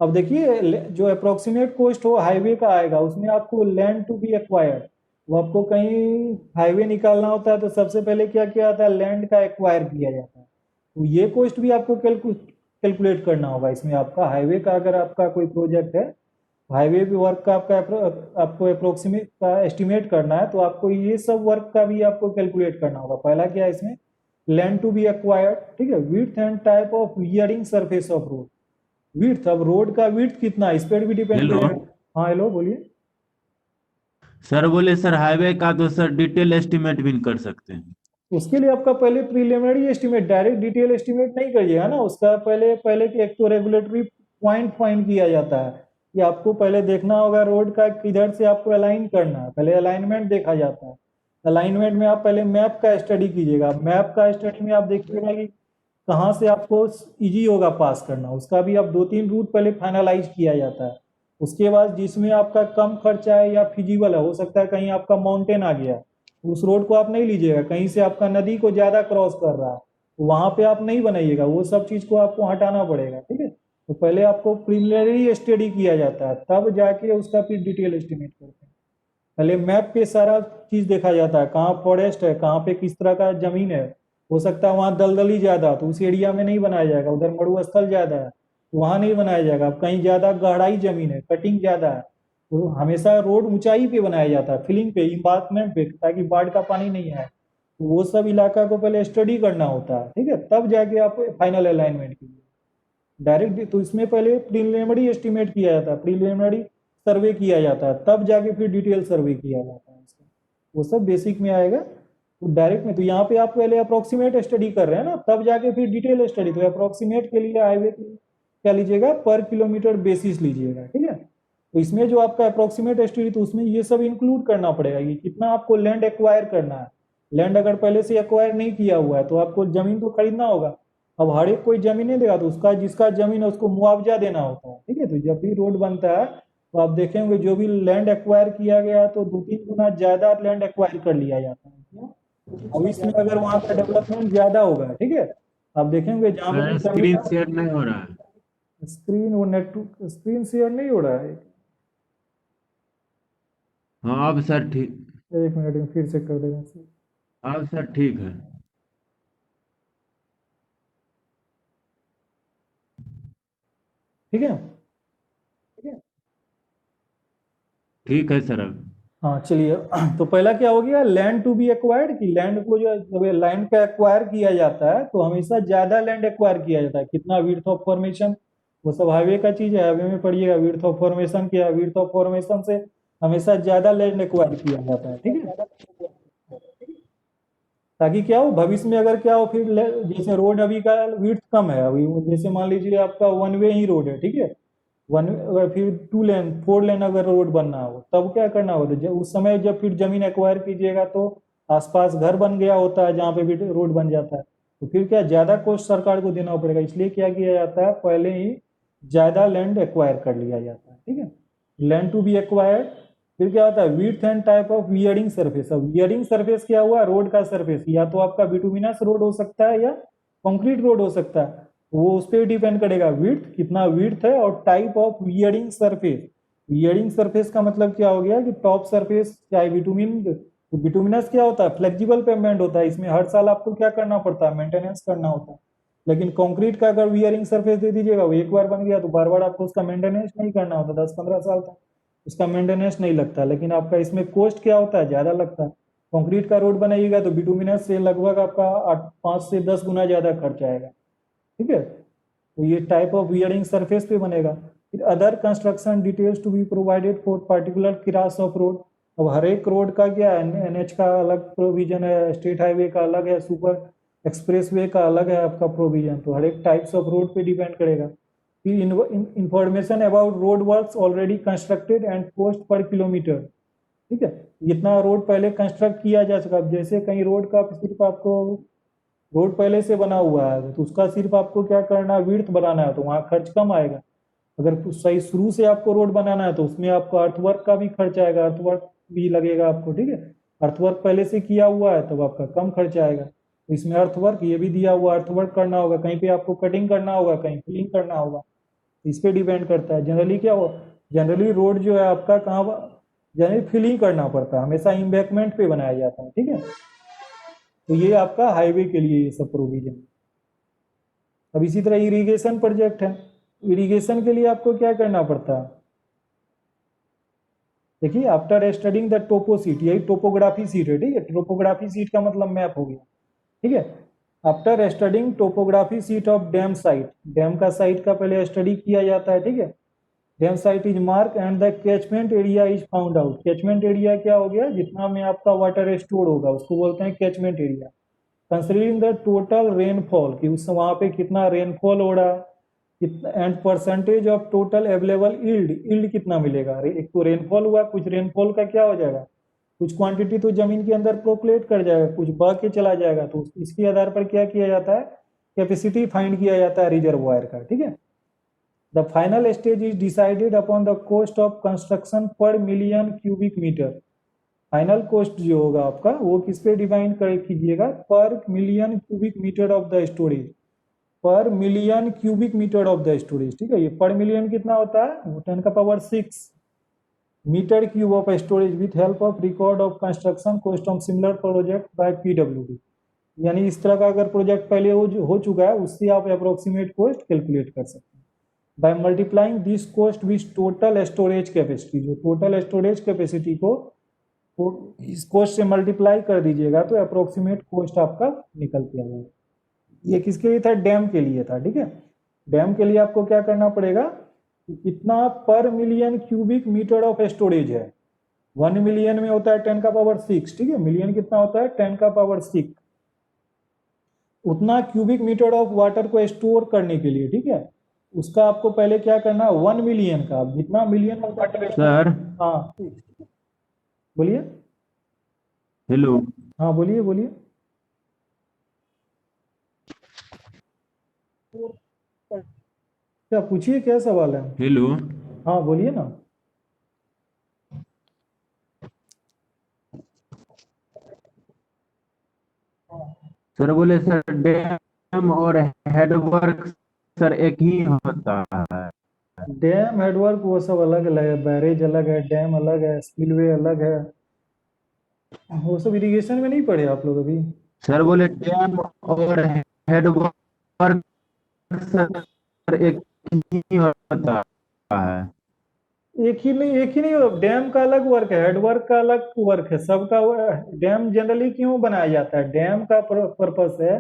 अब देखिए जो अप्रोक्सीमेट कॉस्ट हो हाईवे का आएगा उसमें आपको लैंड टू बी एक्वायर्ड, वो आपको कहीं हाईवे निकालना होता है तो सबसे पहले क्या किया जाता है, लैंड का एक्वायर किया जाता है। तो ये कॉस्ट भी आपको कैलकुलेट करना होगा इसमें। आपका हाईवे का अगर आपका कोई प्रोजेक्ट है, हाईवे भी वर्क का आपको अप्रोक्सीमेट का एस्टिमेट करना है तो आपको ये सब वर्क का भी आपको कैलकुलेट करना होगा। पहला क्या है इसमें, लैंड टू बी एक्वायर्ड, ठीक है, width and type of wearing surface of road. Width, अब रोड का विड्थ कितना है इस पर भी डिपेंड हेलो। करेगा। हाँ हेलो बोलिए। सर बोले सर हाईवे का तो सर डिटेल एस्टिमेट भी कर सकते हैं। उसके लिए आपका पहले preliminary estimate, direct detail estimate नहीं करिएगा ना, उसका पहले पहले एक तो रेगुलेटरी पॉइंट फाइंड किया जाता है कि आपको पहले देखना होगा रोड का किधर से आपको अलाइन करना है, पहले अलाइनमेंट देखा जाता है। अलाइनमेंट में आप पहले मैप का स्टडी कीजिएगा, मैप का स्टडी में आप देखिएगा कि कहाँ से आपको इजी होगा पास करना, उसका भी अब 2-3 रूट पहले फाइनलाइज किया जाता है। उसके बाद जिसमें आपका कम खर्चा है या फिजिबल है, हो सकता है कहीं आपका माउंटेन आ गया, उस रोड को आप नहीं लीजिएगा, कहीं से आपका नदी को ज्यादा क्रॉस कर रहा है, तो वहां पे आप नहीं बनाइएगा, वो सब चीज को आपको हटाना पड़ेगा, ठीक है। तो पहले आपको प्रिलिमिनरी स्टडी किया जाता है, तब जाके उसका फिर डिटेल एस्टिमेट करते हैं। पहले मैप पे सारा चीज देखा जाता है, कहाँ फॉरेस्ट है, कहाँ पे किस तरह का जमीन है। हो सकता है वहाँ दलदली ज्यादा, तो उस एरिया में नहीं बनाया जाएगा, उधर मरुस्थल ज्यादा है तो वहाँ नहीं बनाया जाएगा। अब कहीं ज्यादा गहराई जमीन है, कटिंग ज्यादा है, तो हमेशा रोड ऊंचाई पे बनाया जाता है, फिलिंग पे, इम्बार्कमेंट पे, ताकि बाढ़ का पानी नहीं आए। तो वो सब इलाका को पहले स्टडी करना होता है, ठीक है, तब जाके आप फाइनल अलाइनमेंट कीजिए। डायरेक्ट तो इसमें पहले प्रीलिमिनरी एस्टिमेट किया जाता है, प्रीलिमिनरी सर्वे किया जाता है, तब जाके फिर डिटेल सर्वे किया जाता है इसका। वो सब बेसिक में आएगा। तो डायरेक्ट में तो यहाँ पे आप पहले अप्रोक्सीमेट स्टडी कर रहे हैं ना, तब जाके फिर डिटेल स्टडी। तो अप्रोक्सीमेट के लिए हाईवे के लिए क्या लीजिएगा, पर किलोमीटर बेसिस लीजिएगा, ठीक है। तो इसमें जो आपका अप्रोक्सीमेट स्टडी, तो उसमें ये सब इंक्लूड करना पड़ेगा कि कितना आपको लैंड एक्वायर करना है। लैंड अगर पहले से एक्वायर नहीं किया हुआ है तो आपको जमीन तो खरीदना होगा। अब हर एक कोई जमीन नहीं देगा, तो उसका जिसका जमीन है उसको मुआवजा देना होता है, ठीक है। तो जब भी रोड बनता है तो आप देखेंगे जो भी लैंड एक्वायर किया गया है तो 2-3 गुना ज्यादा लैंड एक्वायर कर लिया जाता है, क्यों? अब इसमें अगर वहां का डेवलपमेंट ज्यादा होगा, ठीक है, आप देखेंगे जहां पे भी सर जमीन। स्क्रीन शेयर नहीं हो रहा है। स्क्रीन, वो नेटवर्क स्क्रीन शेयर नहीं हो रहा है। हाँ अब सर ठीक। 1 मिनट में फिर से कर देगा। अब सर ठीक है। ठीक है। ठीक है सर अब। हाँ चलिए। तो पहला क्या हो गया, लैंड टू बी एक्वायर्ड, कि लैंड को जो जब लैंड का एक्वायर किया जाता है तो हमेशा ज्यादा लैंड एक्वायर किया जाता है। कितना, विड्थ ऑफ फॉर्मेशन, वो सब हाईवे का चीज है, हाईवे में पढ़िएगा विड्थ ऑफ फॉर्मेशन क्या है। विड्थ ऑफ फॉर्मेशन से हमेशा ज्यादा लैंड एक्वायर किया जाता है, ठीक है, ताकि क्या हो भविष्य में अगर क्या हो फिर जैसे रोड अभी का विड्थ कम है, अभी जैसे मान लीजिए आपका 1 वे ही रोड है, ठीक है, वन अगर फिर 2 लेन 4 लेन अगर रोड बनना हो तब क्या करना होता है, उस समय जब फिर जमीन एक्वायर कीजिएगा तो आसपास घर बन गया होता है जहाँ पे भी रोड बन जाता है, तो फिर क्या ज्यादा कॉस्ट सरकार को देना पड़ेगा। इसलिए क्या किया जाता है, पहले ही ज्यादा लैंड एक्वायर कर लिया जाता है, ठीक है। Land to be acquired. फिर क्या होता है, width and type of wearing surface. अब वियरिंग सरफेस क्या हुआ, रोड का सरफेस, या तो आपका बिटुमिनस रोड हो सकता है या कंक्रीट रोड हो सकता है, वो उस पर डिपेंड करेगा, विड्थ कितना विड्थ है और type of wearing surface. Wearing surface का मतलब क्या हो गया कि टॉप सरफेस चाहे बिटुमिन, तो बिटुमिनस क्या होता है, फ्लेक्सिबल पेमेंट होता है, इसमें हर साल आपको क्या करना पड़ता है, मेंटेनेंस करना होता है। लेकिन कंक्रीट का अगर वियरिंग सरफेस दे दीजिएगा, वो एक बार बन गया तो बार बार आपको उसका मेंटेनेंस नहीं करना होता, 10-15 साल तक उसका मेंटेनेंस नहीं लगता। लेकिन आपका इसमें कॉस्ट क्या होता है, ज्यादा लगता है। कंक्रीट का रोड बनाइएगा तो बिटुमिनस से लगभग आपका 5 से 10 गुना ज्यादा खर्च आएगा, ठीक है। तो ये टाइप ऑफ वियरिंग सरफेस पे बनेगा। फिर other construction details to be provided for particular class of road. अब हर एक रोड का क्या है, एनएच का अलग प्रोविजन है, स्टेट हाईवे का अलग है, सुपर एक्सप्रेसवे का अलग है आपका प्रोविजन, तो हर एक टाइप्स ऑफ रोड पे डिपेंड करेगा। फिर information about road works already constructed and cost per kilometre, ठीक है, इतना रोड पहले कंस्ट्रक्ट किया जा चुका। अब जैसे कहीं रोड का सिर्फ आपको रोड पहले से बना हुआ है तो उसका सिर्फ आपको क्या करना है, विड्थ बनाना है, तो वहाँ खर्च कम आएगा। अगर सही शुरू से आपको रोड बनाना है तो उसमें आपको अर्थवर्क का भी खर्च आएगा, अर्थवर्क भी लगेगा आपको, ठीक है। अर्थवर्क पहले से किया हुआ है तब आपका कम खर्च आएगा। तो इसमें अर्थवर्क ये भी दिया हुआ, अर्थवर्क करना होगा, कहीं पे आपको कटिंग करना होगा, कहीं फिलिंग करना होगा, इस पे डिपेंड करता है। जनरली क्या हो, जनरली रोड जो है आपका कहाँ, जनरली फिलिंग करना पड़ता है, हमेशा इम्बैकमेंट पे बनाया जाता है, ठीक है। तो ये आपका हाईवे के लिए ये सब प्रोविजन। अब इसी तरह इरिगेशन प्रोजेक्ट है, इरिगेशन के लिए आपको क्या करना पड़ता है, देखिए after studying the Toppo seat, यही टोपोग्राफी सीट है, ठीक है। टोपोग्राफी सीट का मतलब मैप हो गया, ठीक है। After studying topography seat of dam site, dam का साइट का पहले स्टडी किया जाता है, ठीक है। Dam site is mark and the catchment area is found out. Catchment area क्या हो गया, जितना में आपका वाटर स्टोर होगा उसको बोलते हैं catchment area. Considering the total rainfall, कि उस वहाँ पे कितना रेनफॉल हो रहा है, and percentage of total available yield, yield कितना मिलेगा। एक तो रेनफॉल हुआ, कुछ रेनफॉल का क्या हो जाएगा, कुछ क्वांटिटी तो जमीन के अंदर प्रोपलेट कर जाएगा, कुछ बह के चला जाएगा, तो इसके आधार पर क्या किया जाता है, कैपेसिटी फाइंड किया जाता है रिजर्वॉयर का, ठीक है। The final stage is decided upon the cost of construction per million cubic metre. Final cost जो होगा आपका वो किस पे डिफाइन कर कीजिएगा, per million cubic metre of the storage, per million cubic metre of the storage, ठीक है। ये पर मिलियन कितना होता है, 10⁻⁶ metre cube of storage with help of record of construction cost of similar project by PWD. यानी इस तरह का अगर प्रोजेक्ट पहले हो चुका है उससे आप अप्रोक्सीमेट कॉस्ट कैलकुलेट कर सकते हैं by multiplying this cost with total storage capacity. जो टोटल स्टोरेज कैपेसिटी को इस कॉस्ट से मल्टीप्लाई कर दीजिएगा तो अप्रोक्सीमेट कॉस्ट आपका निकल के आ जाएगा। ये किसके लिए था, डैम के लिए था, ठीक है। डैम के लिए आपको क्या करना पड़ेगा कि कितना per million cubic metre of storage है। 1 मिलियन में होता है 10⁻⁶, ठीक है। मिलियन कितना होता है 10⁻⁶। उतना क्यूबिक मीटर ऑफ वाटर को स्टोर करने के लिए, ठीक है, उसका आपको पहले क्या करना है, 1 मिलियन का जितना मिलियन ऑफ वाटर। सर हाँ बोलिए। हेलो। हाँ बोलिए बोलिए। क्या पूछिए, क्या सवाल है। हेलो। हाँ बोलिए ना। सर बोले सर डैम और हेडवर्क सर एक ही होता है। डैम हेडवर्क वो सब अलग अलग है, बैरेज अलग है, डैम अलग है, स्पिलवे अलग है। वो सब इरिगेशन में नहीं पढ़े आप लोग अभी। सर बोले डैम और हेडवर्क सर एक ही होता है। एक ही नहीं, डैम का अलग वर्क है, हेडवर्क का अलग वर्क है, सबका। डैम जनरली क्यों बनाया जाता है, डैम का पर्पस है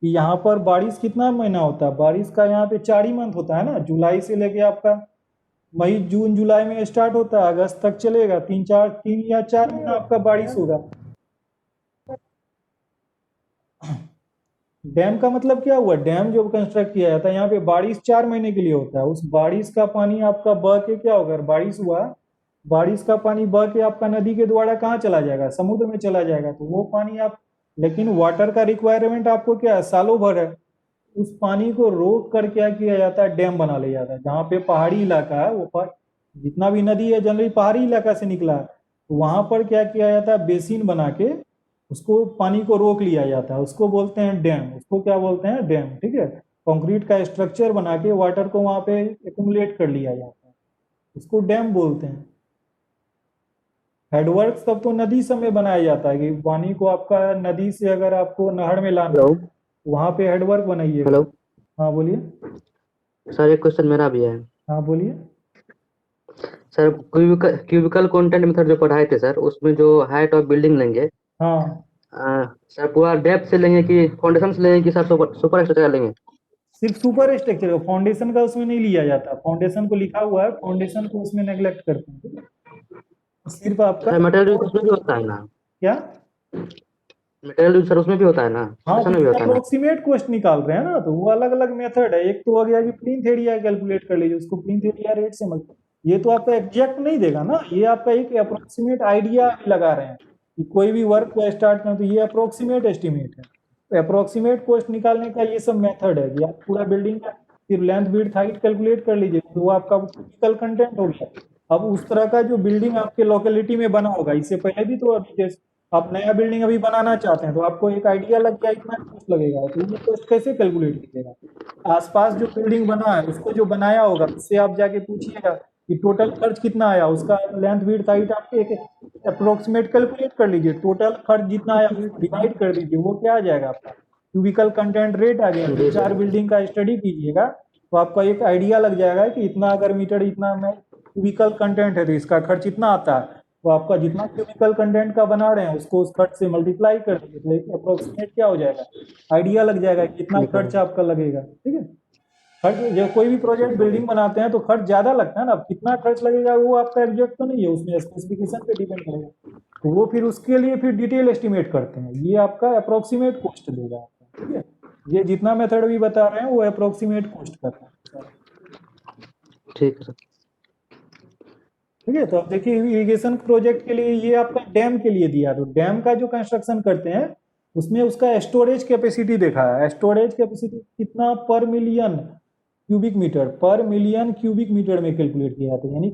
कि यहाँ पर बारिश कितना महीना होता है, बारिश का यहाँ पे 4 ही मंथ होता है ना, जुलाई से लेके आपका मई जून जुलाई में स्टार्ट होता है, अगस्त तक चलेगा, 3 या 4 महीना आपका बारिश होगा। डैम का मतलब क्या हुआ, डैम जो कंस्ट्रक्ट किया जाता है यहाँ पे बारिश 4 महीने के लिए होता है। उस बारिश का पानी आपका बह के क्या होगा, बारिश हुआ, बारिश का पानी बह के आपका नदी के द्वारा कहाँ चला जाएगा, समुद्र में चला जाएगा, तो वो पानी आप, लेकिन वाटर का रिक्वायरमेंट आपको क्या है, सालों भर है। उस पानी को रोक कर क्या किया जाता है, डैम बना लिया जाता है। जहाँ पे पहाड़ी इलाका है वो जितना भी नदी है जनरली पहाड़ी इलाका से निकला है, तो वहां पर क्या किया जाता है, बेसिन बना के उसको पानी को रोक लिया जाता है, उसको बोलते हैं डैम। उसको क्या बोलते हैं, डैम, ठीक है। कंक्रीट का स्ट्रक्चर बना के वाटर को वहां पे एक्यूमुलेट कर लिया जाता है, उसको डैम बोलते हैं। हेडवर्क सब तो नदी सब में बनाया जाता है कि पानी को आपका नदी से अगर आपको नहर में लाना हेलो। है वहां पे हेडवर्क बनाइएगा। हेलो हाँ बोलिए। सर, एक क्वेश्चन मेरा भी है। हाँ बोलिए। सर, क्यूबिकल कंटेंट मेथड जो पढ़ाए थे सर, उसमें जो हाइट ऑफ बिल्डिंग लेंगे, हाँ सर पूरा डेप्थ से लेंगे कि फाउंडेशन से लेंगे कि सर सुपर सुपर स्ट्रक्चर लेंगे? सिर्फ सुपर स्ट्रक्चर, फाउंडेशन का उसमें नहीं लिया जाता, फाउंडेशन को लिखा हुआ है, फाउंडेशन को उसमें नेग्लेक्ट करते हैं, ठीक है? सिर्फ आपका सर मटेरियल उसमें भी होता है ना? क्या। मटेरियल सर उसमें भी होता है ना, हाँ तो फाउंडेशन में भी होता है ना? अप्रोक्सीमेट कॉस्ट निकाल रहे हैं ना, तो वो अलग अलग मेथड है। एक तो हो गया कि प्लिंथ एरिया कैलकुलेट कर लीजिए, उसको प्लिंथ एरिया रेट से मत, ये तो आपका एग्जैक्ट नहीं देगा ना, ये आपका एक अप्रोक्सीमेट आइडिया लगा रहे हैं कि कोई भी वर्क को स्टार्ट करें तो ये अप्रोक्सीमेट एस्टिमेट है। तो अप्रोक्सीमेट कॉस्ट निकालने का ये सब मेथड है कि आप पूरा बिल्डिंग का फिर लेंथ विड्थ हाइट कैलकुलेट कर लीजिए, तो वो आपका फिजिकल कंटेंट हो गया। अब उस तरह का जो बिल्डिंग आपके लोकेलिटी में बना होगा, इससे पहले भी तो अभी जैसे आप नया बिल्डिंग अभी बनाना चाहते हैं तो आपको एक आइडिया लग गया इतना कॉस्ट लगेगा, तो ये कॉस्ट कैसे कैलकुलेट कीजिएगा। आसपास जो बिल्डिंग बना है उसको जो बनाया होगा उससे आप जाके पूछिएगा कि टोटल खर्च कितना आया, उसका लेंथ विड्थ हाइट आप एक अप्रोक्सीमेट कैलकुलेट कर लीजिए, टोटल खर्च जितना आया उसको डिवाइड कर दीजिए, वो क्या आ जाएगा आपका क्यूबिकल कंटेंट रेट आ गया। जी चार सर। बिल्डिंग का स्टडी कीजिएगा तो आपका एक आइडिया लग जाएगा कि इतना अगर मीटर इतना में क्यूबिकल कंटेंट है तो इसका खर्च इतना आता है। तो आपका जितना क्यूबिकल कंटेंट का बना रहे हैं उसको उस खर्च से मल्टीप्लाई कर दीजिए, तो एक अप्रोक्सीमेट क्या हो जाएगा, आइडिया लग जाएगा कि कितना ठीक है। खर्च आपका लगेगा, ठीक है। खर्च जब कोई भी प्रोजेक्ट बिल्डिंग बनाते हैं तो खर्च ज्यादा लगता है ना, अब कितना खर्च लगेगा वो आपका एग्जैक्ट तो नहीं है, उसमें स्पेसिफिकेशन पे डिपेंड करेगा, तो वो फिर उसके लिए फिर डिटेल एस्टिमेट करते हैं, ये आपका अप्रोक्सीमेट कॉस्ट देगा आपका, ठीक है। ये जितना मेथड भी बता रहे हैं वो अप्रोक्सीमेट कॉस्ट करता है, ठीक है सर। ठीक है। तो अब देखिए इरिगेशन प्रोजेक्ट के लिए ये आपका डैम के लिए दिया, तो डैम का जो कंस्ट्रक्शन करते हैं उसमें उसका स्टोरेज कैपेसिटी देखा है, स्टोरेज कैपेसिटी कितना पर मिलियन क्यूबिक मीटर में कैलकुलेट किया जाता है, यानी